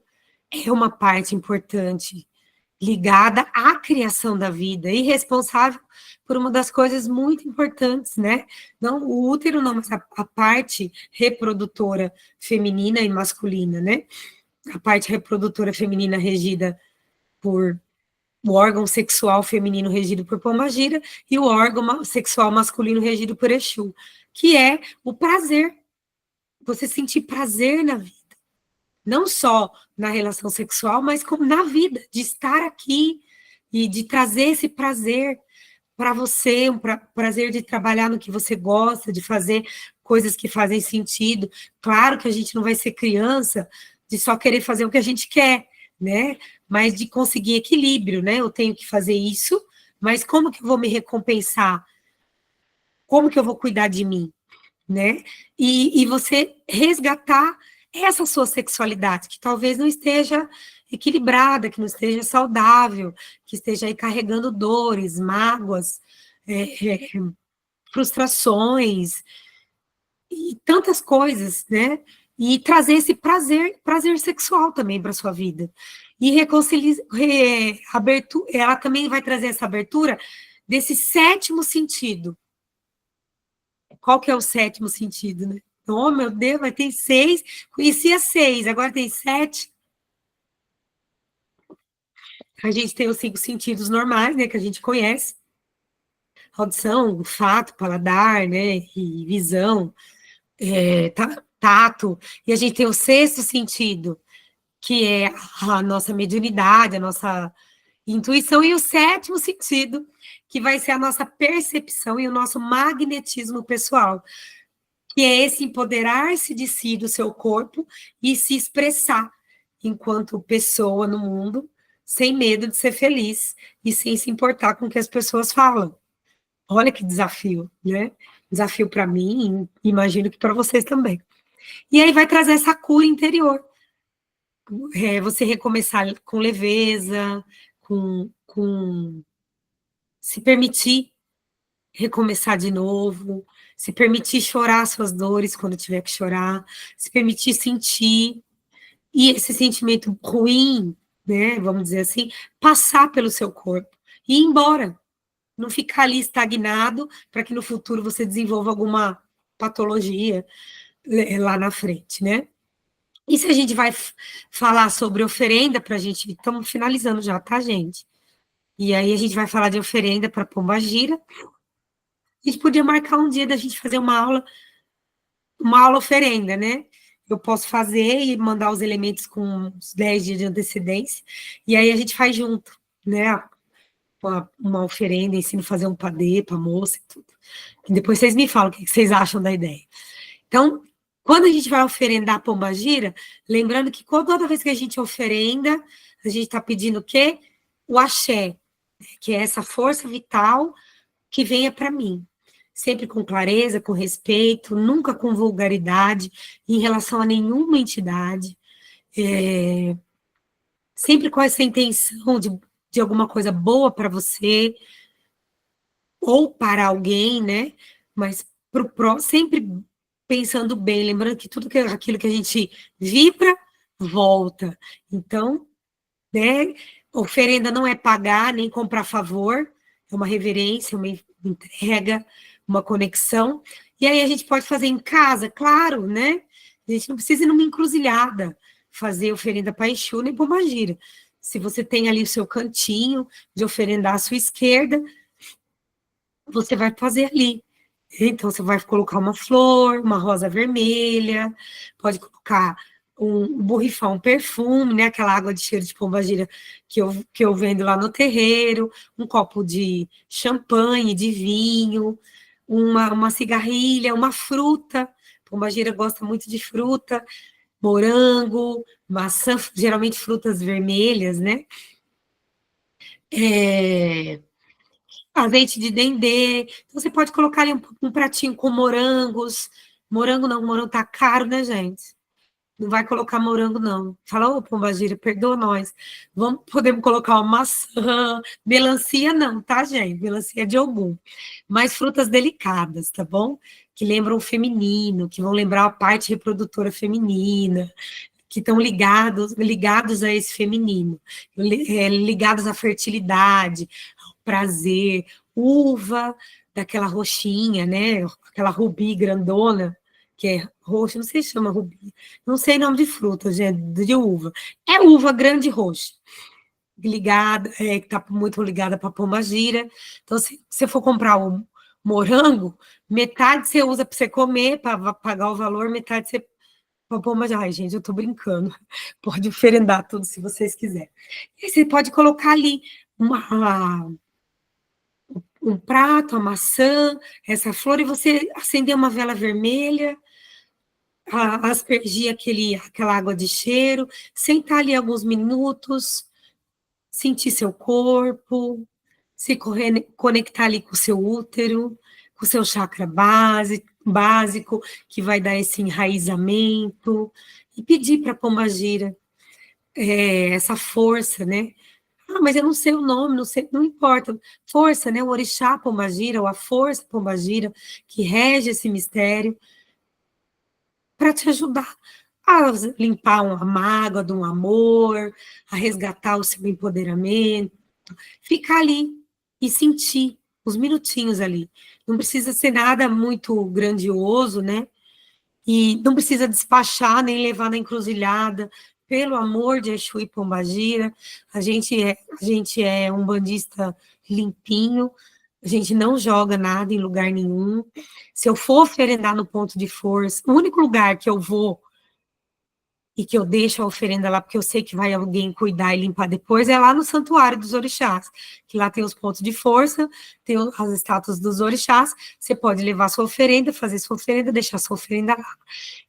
é uma parte importante ligada à criação da vida e responsável por uma das coisas muito importantes, né? Não o útero, não, mas a parte reprodutora feminina e masculina, né? A parte reprodutora feminina regida por o órgão sexual feminino regido por Pombagira e o órgão sexual masculino regido por Exu, que é o prazer, você sentir prazer na vida, não só na relação sexual, mas como na vida, de estar aqui e de trazer esse prazer para você, um prazer de trabalhar no que você gosta, de fazer coisas que fazem sentido. Claro que a gente não vai ser criança de só querer fazer o que a gente quer, né? Mas de conseguir equilíbrio, né? Eu tenho que fazer isso, mas como que eu vou me recompensar? Como que eu vou cuidar de mim, né? E você resgatar essa sua sexualidade, que talvez não esteja equilibrada, que não esteja saudável, que esteja aí carregando dores, mágoas, frustrações e tantas coisas, né? E trazer esse prazer sexual também para sua vida. E reconciliar, abertura, ela também vai trazer essa abertura desse sétimo sentido. Qual que é o sétimo sentido, né? Oh, meu Deus, vai ter 6. Conhecia 6, agora tem 7. A gente tem os 5 sentidos normais, né? Que a gente conhece. Audição, olfato, paladar, né? E visão, tato. E a gente tem o sexto sentido, que é a nossa mediunidade, a nossa intuição. E o sétimo sentido, que vai ser a nossa percepção e o nosso magnetismo pessoal, que é esse empoderar-se de si, do seu corpo, e se expressar enquanto pessoa no mundo, sem medo de ser feliz e sem se importar com o que as pessoas falam. Olha que desafio, né? Desafio para mim, e imagino que para vocês também. E aí vai trazer essa cura interior. Você recomeçar com leveza, com se permitir recomeçar de novo, se permitir chorar suas dores quando tiver que chorar, se permitir sentir, e esse sentimento ruim, né, vamos dizer assim, passar pelo seu corpo e ir embora, não ficar ali estagnado para que no futuro você desenvolva alguma patologia lá na frente, né? E se a gente vai falar sobre oferenda para a gente, estamos finalizando já, tá, gente? E aí a gente vai falar de oferenda para Pombagira. A gente podia marcar um dia da gente fazer uma aula oferenda, né? Eu posso fazer e mandar os elementos com uns 10 dias de antecedência, e aí a gente faz junto, né? Uma oferenda, ensino a fazer um padê para a moça e tudo. E depois vocês me falam o que vocês acham da ideia. Então, Quando a gente vai oferendar a pombagira, lembrando que toda vez que a gente oferenda, a gente está pedindo o quê? O axé, que é essa força vital que venha para mim. Sempre com clareza, com respeito, nunca com vulgaridade em relação a nenhuma entidade. Sempre com essa intenção de alguma coisa boa para você ou para alguém, né? Mas sempre pensando bem, lembrando que tudo aquilo que a gente vibra, volta. Então, né, oferenda não é pagar, nem comprar favor, é uma reverência, uma entrega, uma conexão. E aí a gente pode fazer em casa, claro, né? A gente não precisa ir numa encruzilhada fazer oferenda para Exu nem pombagira. Se você tem ali o seu cantinho de oferendar à sua esquerda, você vai fazer ali. Então, você vai colocar uma flor, uma rosa vermelha, pode colocar um borrifar um perfume, né? Aquela água de cheiro de pombagira que eu vendo lá no terreiro, um copo de champanhe, de vinho, uma cigarrilha, uma fruta. Pombagira gosta muito de fruta, morango, maçã, geralmente frutas vermelhas, né? Azeite de dendê. Então, você pode colocar ali um pratinho com morangos. Morango não, morango tá caro, né, gente? Não vai colocar morango, não. Fala, ô, pombagira, perdoa nós. Podemos colocar uma maçã, melancia não, tá, gente? Melancia é de algum. Mas frutas delicadas, tá bom? Que lembram o feminino, que vão lembrar a parte reprodutora feminina, que estão ligados a esse feminino, ligados à fertilidade, ao prazer, uva daquela roxinha, né? Aquela rubi grandona, que é roxa, não sei se chama rubi, não sei nome de fruta, gente, de uva. É uva grande roxa, ligada, que está muito ligada para a pombagira. Então, se você for comprar um morango, metade você usa para você comer, para pagar o valor, metade você mas, ai, gente, eu tô brincando. Pode oferendar tudo se vocês quiserem. E você pode colocar ali um prato, a maçã, essa flor, e você acender uma vela vermelha, aspergir aquela água de cheiro, sentar ali alguns minutos, sentir seu corpo, se conectar ali com o seu útero, com o seu chakra básico, que vai dar esse enraizamento, e pedir para a pombagira essa força, né? Ah, mas eu não sei o nome, não sei, não importa. Força, né? O orixá pombagira, ou a força pombagira, que rege esse mistério, para te ajudar a limpar uma mágoa de um amor, a resgatar o seu empoderamento, ficar ali e sentir os minutinhos ali. Não precisa ser nada muito grandioso, né? E não precisa despachar nem levar na encruzilhada. Pelo amor de Exu e Pombagira, a gente é um bandista limpinho, a gente não joga nada em lugar nenhum. Se eu for oferendar no ponto de força, o único lugar que eu vou e que eu deixo a oferenda lá, porque eu sei que vai alguém cuidar e limpar depois, é lá no Santuário dos Orixás, que lá tem os pontos de força, tem as estátuas dos orixás, você pode levar sua oferenda, fazer sua oferenda, deixar sua oferenda lá.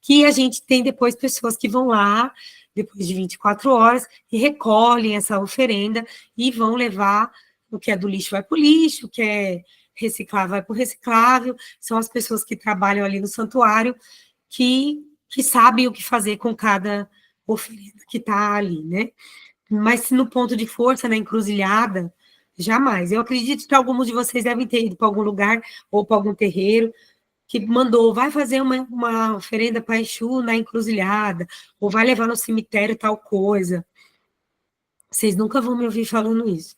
Que a gente tem depois pessoas que vão lá, depois de 24 horas, e recolhem essa oferenda e vão levar o que é do lixo vai para o lixo, o que é reciclável vai para o reciclável, são as pessoas que trabalham ali no santuário que sabem o que fazer com cada oferenda que está ali, né? Mas se no ponto de força, na encruzilhada, jamais. Eu acredito que alguns de vocês devem ter ido para algum lugar ou para algum terreiro que mandou, vai fazer uma oferenda para Exu na encruzilhada, ou vai levar no cemitério tal coisa. Vocês nunca vão me ouvir falando isso.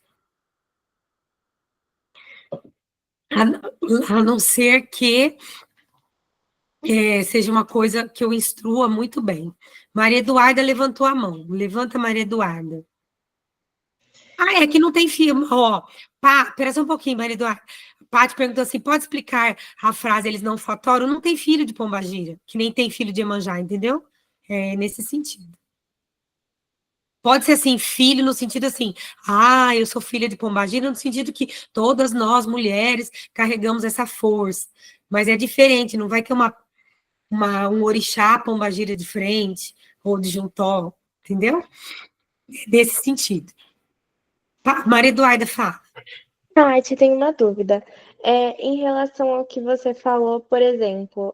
A não ser que seja uma coisa que eu instrua muito bem. Maria Eduarda levantou a mão. Levanta, Maria Eduarda. Ah, é que não tem filme. Ó, espera só um pouquinho, Maria Eduarda. Paty perguntou assim: pode explicar a frase eles não fatoram? Não tem filho de Pombagira, que nem tem filho de Iemanjá, entendeu? É nesse sentido. Pode ser assim, filho no sentido assim, eu sou filha de Pombagira, no sentido que todas nós, mulheres, carregamos essa força. Mas é diferente, não vai ter uma um orixá pombagira de frente, ou de juntó, entendeu? Nesse sentido. Maria Eduarda fala. Tati, tem uma dúvida. Em relação ao que você falou, por exemplo,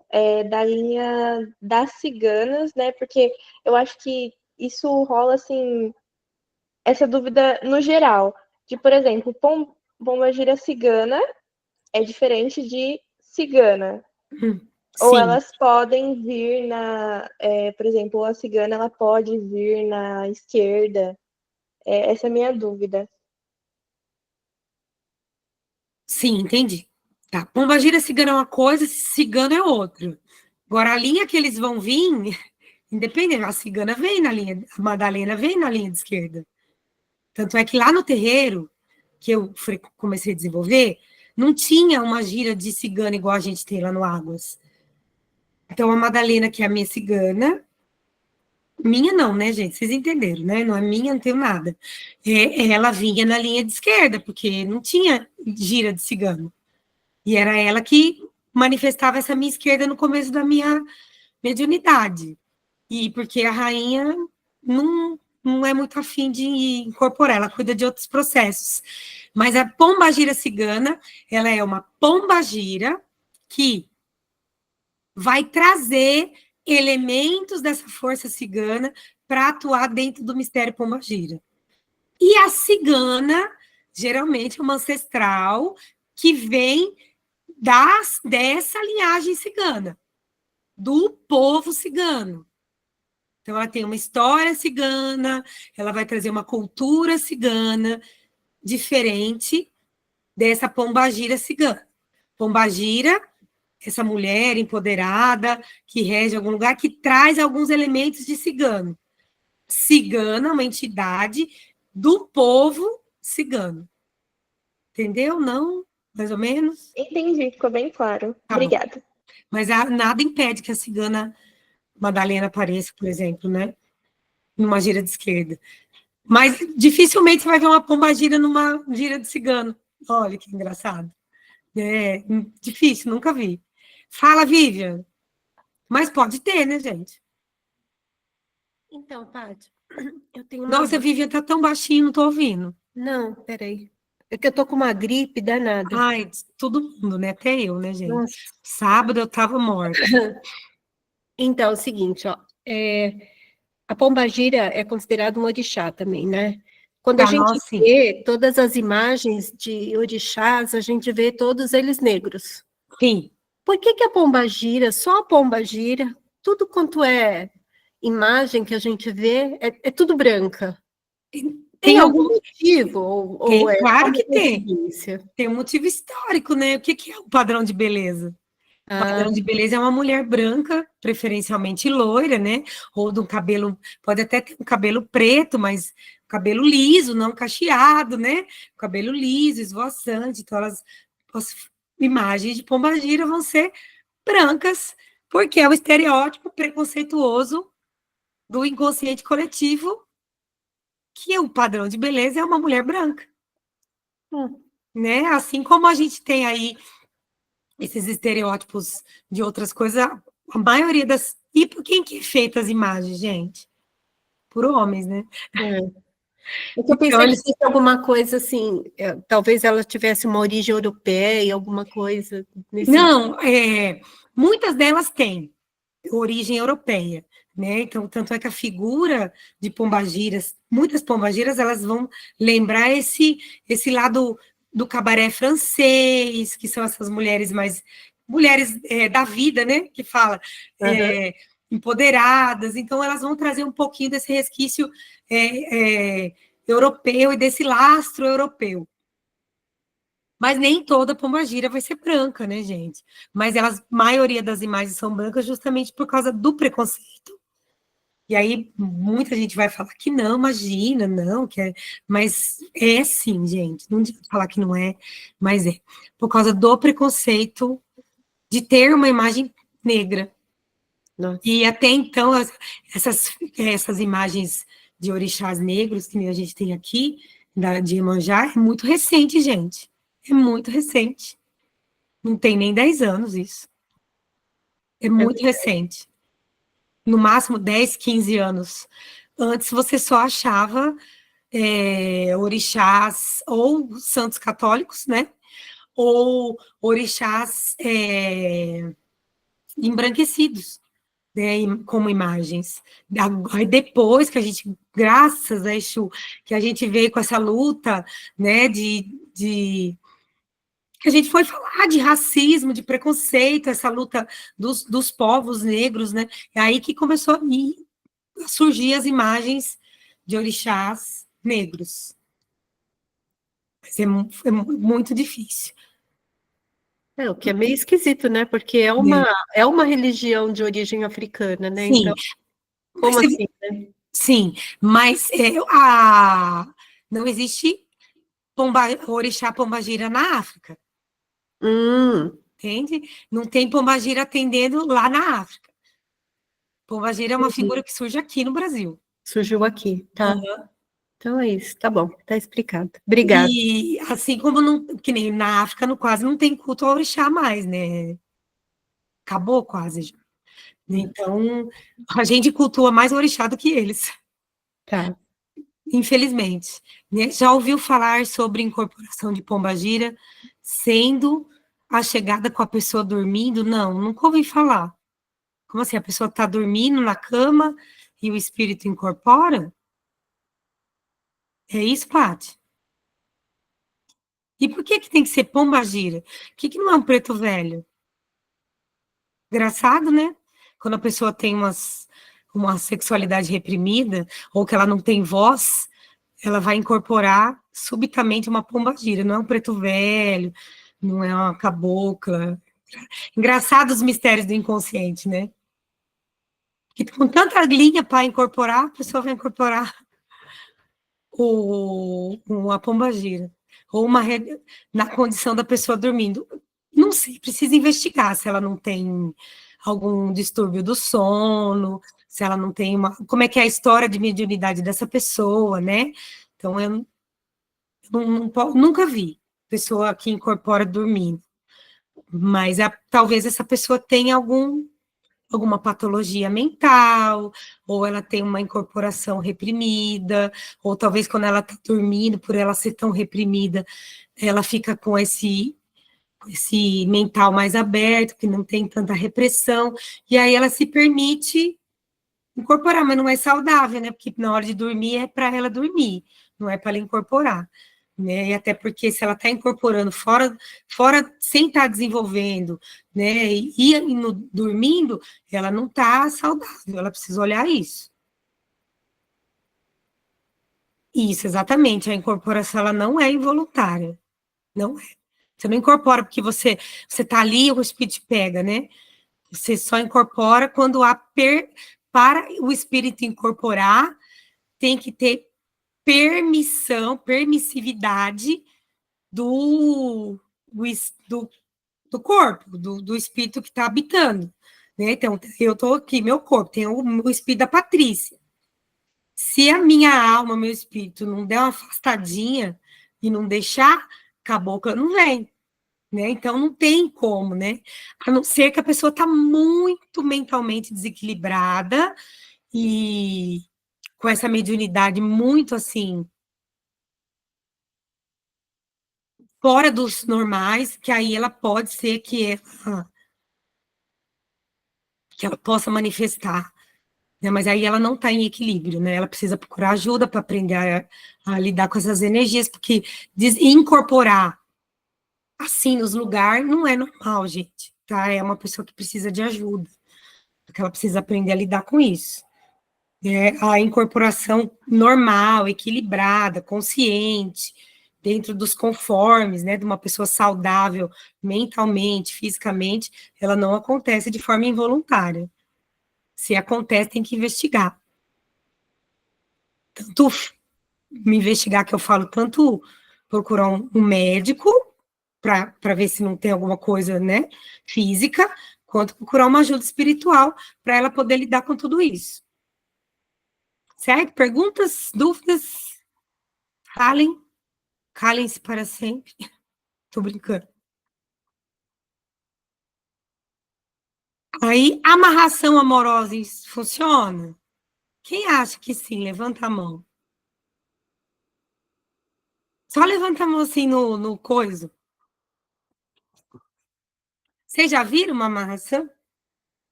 da linha das ciganas, né? Porque eu acho que isso rola, assim, essa dúvida no geral. De, por exemplo, pombagira cigana é diferente de cigana. Ou Sim, elas podem vir por exemplo, a cigana ela pode vir na esquerda. Essa é a minha dúvida. sim, entendi. Tá, pombagira cigana é uma coisa, cigano é outra. Agora, a linha que eles vão vir, independente, a cigana vem na linha, a Madalena vem na linha de esquerda. Tanto é que lá no terreiro, que eu comecei a desenvolver, não tinha uma gira de cigana igual a gente tem lá no Águas. Então, a Madalena, que é a minha cigana, minha não, né, gente? Vocês entenderam, né? Não é minha, não tenho nada. Ela vinha na linha de esquerda, porque não tinha gira de cigano. E era ela que manifestava essa minha esquerda no começo da minha mediunidade. E porque a rainha não é muito afim de incorporar, ela cuida de outros processos. Mas a pombagira cigana, ela é uma pombagira que vai trazer elementos dessa força cigana para atuar dentro do mistério pombagira. E a cigana, geralmente, é uma ancestral que vem dessa linhagem cigana, do povo cigano. Então, ela tem uma história cigana, ela vai trazer uma cultura cigana diferente dessa pombagira cigana. Pombagira, essa mulher empoderada, que rege algum lugar, que traz alguns elementos de cigano. Cigana é uma entidade do povo cigano. Entendeu? Não? Mais ou menos? Entendi, ficou bem claro. Tá bom. Obrigada. Mas nada impede que a cigana Madalena apareça, por exemplo, né? Numa gira de esquerda. Mas dificilmente você vai ver uma pombagira numa gira de cigano. Olha que engraçado. É difícil, nunca vi. Fala, Vivian. Mas pode ter, né, gente? Então, Paty, eu tenho uma Nossa, dúvida. Vivian tá tão baixinho, não tô ouvindo. Não, peraí. É que eu tô com uma gripe danada. Ai, todo mundo, né? Até eu, né, gente? Nossa. Sábado eu tava morta. Então, é o seguinte, ó. A pombagira é considerada um orixá também, né? Quando a Pra gente nós, sim. vê todas as imagens de orixás, a gente vê todos eles negros. Sim. Por que que a pombagira, só a pombagira, tudo quanto é imagem que a gente vê, é tudo branca? Tem Tem algum algum. motivo? Ou Tem, é só claro uma que tem. coincidência? Tem um motivo histórico, né? O que é o padrão de beleza? O Ah, padrão de beleza é uma mulher branca, preferencialmente loira, né? Ou de um cabelo, pode até ter um cabelo preto, mas cabelo liso, não cacheado, né? Cabelo liso, esvoaçante. Então, as imagens de pombagira vão ser brancas, porque é o estereótipo preconceituoso do inconsciente coletivo, que o padrão de beleza é uma mulher branca, hum, né? Assim como a gente tem aí esses estereótipos de outras coisas, a maioria das. E por quem que é feita as imagens, gente? Por homens, né? é. É que eu Então, pensei que eles. fosse alguma coisa assim, talvez ela tivesse uma origem europeia, alguma coisa nesse. Não, muitas delas têm origem europeia, né? Então, tanto é que a figura de pombagiras, muitas pombagiras, elas vão lembrar esse lado do cabaré francês, que são essas mulheres mais mulheres da vida, né? Que fala Aham. empoderadas. Então, elas vão trazer um pouquinho desse resquício europeu e desse lastro europeu. Mas nem toda pombagira vai ser branca, né, gente? Mas a maioria das imagens são brancas justamente por causa do preconceito. E aí muita gente vai falar que não, imagina, não, mas é sim, gente. Não adianta falar que não é, mas é. Por causa do preconceito de ter uma imagem negra. Nossa. E até então, essas imagens de orixás negros que a gente tem aqui, de Iemanjá, é muito recente, gente. É muito recente. Não tem nem 10 anos isso. É muito recente. No máximo 10, 15 anos. Antes você só achava orixás ou santos católicos, né? Ou orixás embranquecidos, né? Como imagens. Aí depois que a gente, graças a Exu, que a gente veio com essa luta, né? Que a gente foi falar de racismo, de preconceito, essa luta dos povos negros, né? É aí que começou a surgir as imagens de orixás negros. Mas é muito difícil. O que é meio esquisito, né? Porque é uma religião de origem africana, né? Sim, Então, mas, como assim, né? sim, mas não existe orixá pombagira na África, Hum, entende? Não tem pombagira atendendo lá na África. Pombagira é uma figura entendi. que surge aqui no Brasil. Surgiu aqui, tá? Uhum. Então é isso, tá bom, tá explicado. Obrigada. E assim como não, que nem na África, no quase não tem culto ao orixá mais, né? Acabou quase já. Então, a gente cultua mais o orixá do que eles, Tá. infelizmente. Né? Já ouviu falar sobre incorporação de pombagira sendo a chegada com a pessoa dormindo? Não, nunca ouvi falar. Como assim? A pessoa está dormindo na cama e o espírito incorpora? É isso, Paty? E por que que tem que ser pombagira? Que não é um preto velho? Engraçado, né? Quando a pessoa tem uma sexualidade reprimida, ou que ela não tem voz, ela vai incorporar subitamente uma pombagira. Não é um preto velho, não é uma cabocla. Engraçado os mistérios do inconsciente, né? Que com tanta linha para incorporar, a pessoa vai incorporar uma pombagira. Ou na condição da pessoa dormindo. Não sei, precisa investigar se ela não tem algum distúrbio do sono, se ela não tem como é que é a história de mediunidade dessa pessoa, né? Então, eu nunca vi pessoa que incorpora dormindo, mas talvez essa pessoa tenha alguma patologia mental, ou ela tem uma incorporação reprimida, ou talvez quando ela está dormindo, por ela ser tão reprimida, ela fica com esse mental mais aberto, que não tem tanta repressão, e aí ela se permite incorporar, mas não é saudável, né? Porque na hora de dormir é para ela dormir, não é para ela incorporar. Né? E até porque se ela está incorporando fora sem estar desenvolvendo, né? Dormindo, ela não está saudável, ela precisa olhar isso. Isso, exatamente. A incorporação ela não é involuntária. Não é. Você não incorpora porque você está ali e o espírito te pega, né? Você só incorpora quando para o espírito incorporar, tem que ter permissividade do, do, do corpo, do espírito que está habitando. Né? Então, eu estou aqui, meu corpo, tem o espírito da Patrícia. Se a minha alma, meu espírito, não der uma afastadinha e não deixar, a cabocla não vem. Né? Então, não tem como, né? A não ser que a pessoa está muito mentalmente desequilibrada e com essa mediunidade muito assim fora dos normais, que aí ela pode ser que ela possa manifestar, né? Mas aí ela não está em equilíbrio, né? Ela precisa procurar ajuda para aprender a lidar com essas energias, porque incorporar assim nos lugares não é normal, gente, tá? É uma pessoa que precisa de ajuda, porque ela precisa aprender a lidar com isso. A incorporação normal, equilibrada, consciente, dentro dos conformes, né, de uma pessoa saudável mentalmente, fisicamente, ela não acontece de forma involuntária. Se acontece, tem que investigar. Tanto me investigar, que eu falo, tanto procurar um médico para ver se não tem alguma coisa, né, física, quanto procurar uma ajuda espiritual para ela poder lidar com tudo isso. Certo? Perguntas, dúvidas? Calem-se para sempre. Tô brincando. Aí, amarração amorosa isso funciona? Quem acha que sim? Levanta a mão. Só levanta a mão assim no coiso. Vocês já viram uma amarração?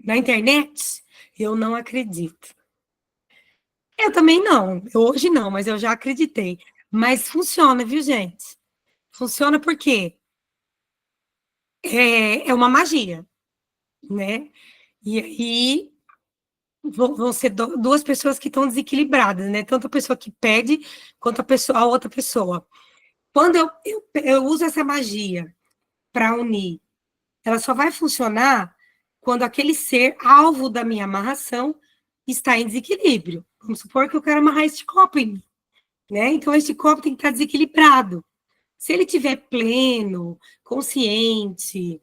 Na internet? Eu não acredito. Eu também não. Hoje não, mas eu já acreditei. Mas funciona, viu, gente? Funciona porque é uma magia, né? E aí vão ser duas pessoas que estão desequilibradas, né? Tanto a pessoa que pede quanto a outra pessoa. Quando eu uso essa magia para unir, ela só vai funcionar quando aquele ser alvo da minha amarração está em desequilíbrio. Vamos supor que eu quero amarrar este copo em mim, né? Então, este copo tem que estar desequilibrado. Se ele estiver pleno, consciente,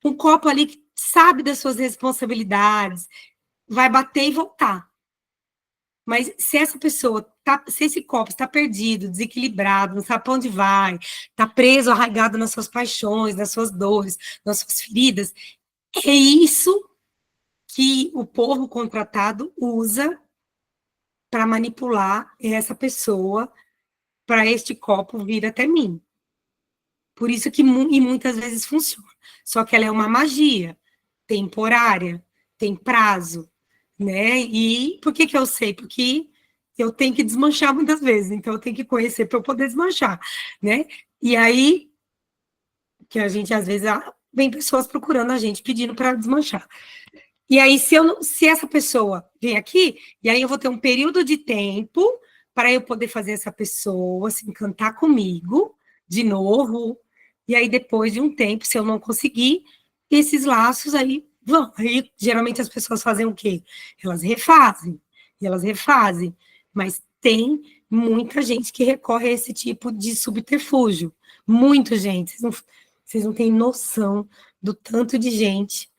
um copo ali que sabe das suas responsabilidades, vai bater e voltar. Mas se essa pessoa, se esse copo está perdido, desequilibrado, não sabe para onde vai, está preso, arraigado nas suas paixões, nas suas dores, nas suas feridas, é isso que o povo contratado usa para manipular essa pessoa para este copo vir até mim. Por isso que e muitas vezes funciona. Só que ela é uma magia temporária, tem prazo, né? E por que eu sei? Porque eu tenho que desmanchar muitas vezes, então eu tenho que conhecer para eu poder desmanchar, né? E aí que a gente às vezes vem pessoas procurando a gente pedindo para desmanchar. E aí se essa pessoa vem aqui, e aí eu vou ter um período de tempo para eu poder fazer essa pessoa se encantar comigo de novo. E aí depois de um tempo, se eu não conseguir, esses laços aí vão. Aí geralmente as pessoas fazem o quê? Elas refazem, mas tem muita gente que recorre a esse tipo de subterfúgio. Muita gente. Vocês não têm noção do tanto de gente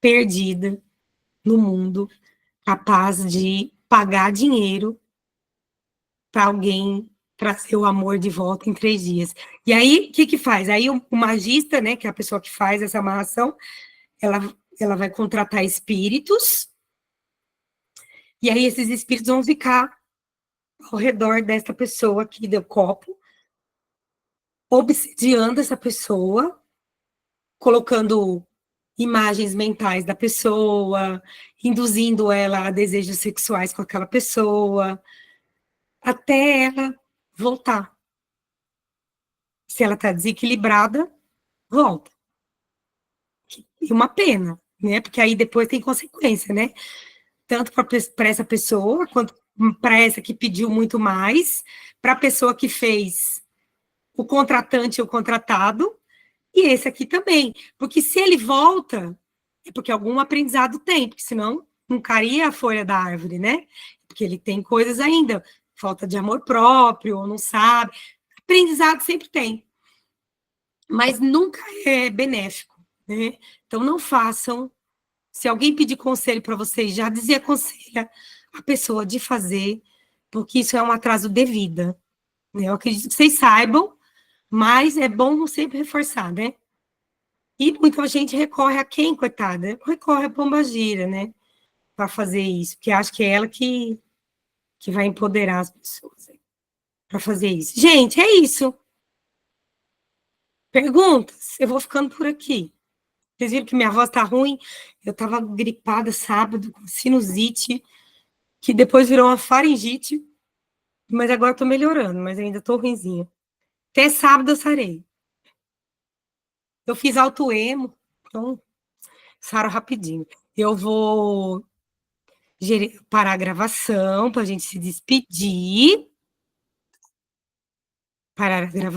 perdida no mundo, capaz de pagar dinheiro para alguém trazer o amor de volta em 3 dias. E aí, o que faz? Aí o magista, né, que é a pessoa que faz essa amarração, ela vai contratar espíritos, e aí esses espíritos vão ficar ao redor dessa pessoa que deu copo, obsediando essa pessoa, colocando imagens mentais da pessoa, induzindo ela a desejos sexuais com aquela pessoa, até ela voltar. Se ela está desequilibrada, volta. E uma pena, né? Porque aí depois tem consequência, né? Tanto para essa pessoa, quanto para essa que pediu muito mais, para a pessoa que fez o contratante e o contratado, e esse aqui também. Porque se ele volta, é porque algum aprendizado tem, porque senão não caria a folha da árvore, né? Porque ele tem coisas ainda, falta de amor próprio, ou não sabe. Aprendizado sempre tem, mas nunca é benéfico, né? Então não façam. Se alguém pedir conselho para vocês, já desaconselha a pessoa de fazer, porque isso é um atraso de vida, né? Eu acredito que vocês saibam, mas é bom sempre reforçar, né? E muita gente recorre a quem, coitada? Recorre a pombagira, né? Para fazer isso, porque acho que é ela que vai empoderar as pessoas para fazer isso. Gente, é isso. Perguntas? Eu vou ficando por aqui. Vocês viram que minha voz tá ruim? Eu tava gripada sábado, com sinusite, que depois virou uma faringite, mas agora tô melhorando, mas ainda tô ruinzinha. Até sábado eu sarei. Eu fiz autoemo, então saro rapidinho. Eu vou parar a gravação para a gente se despedir. Parar a gravação.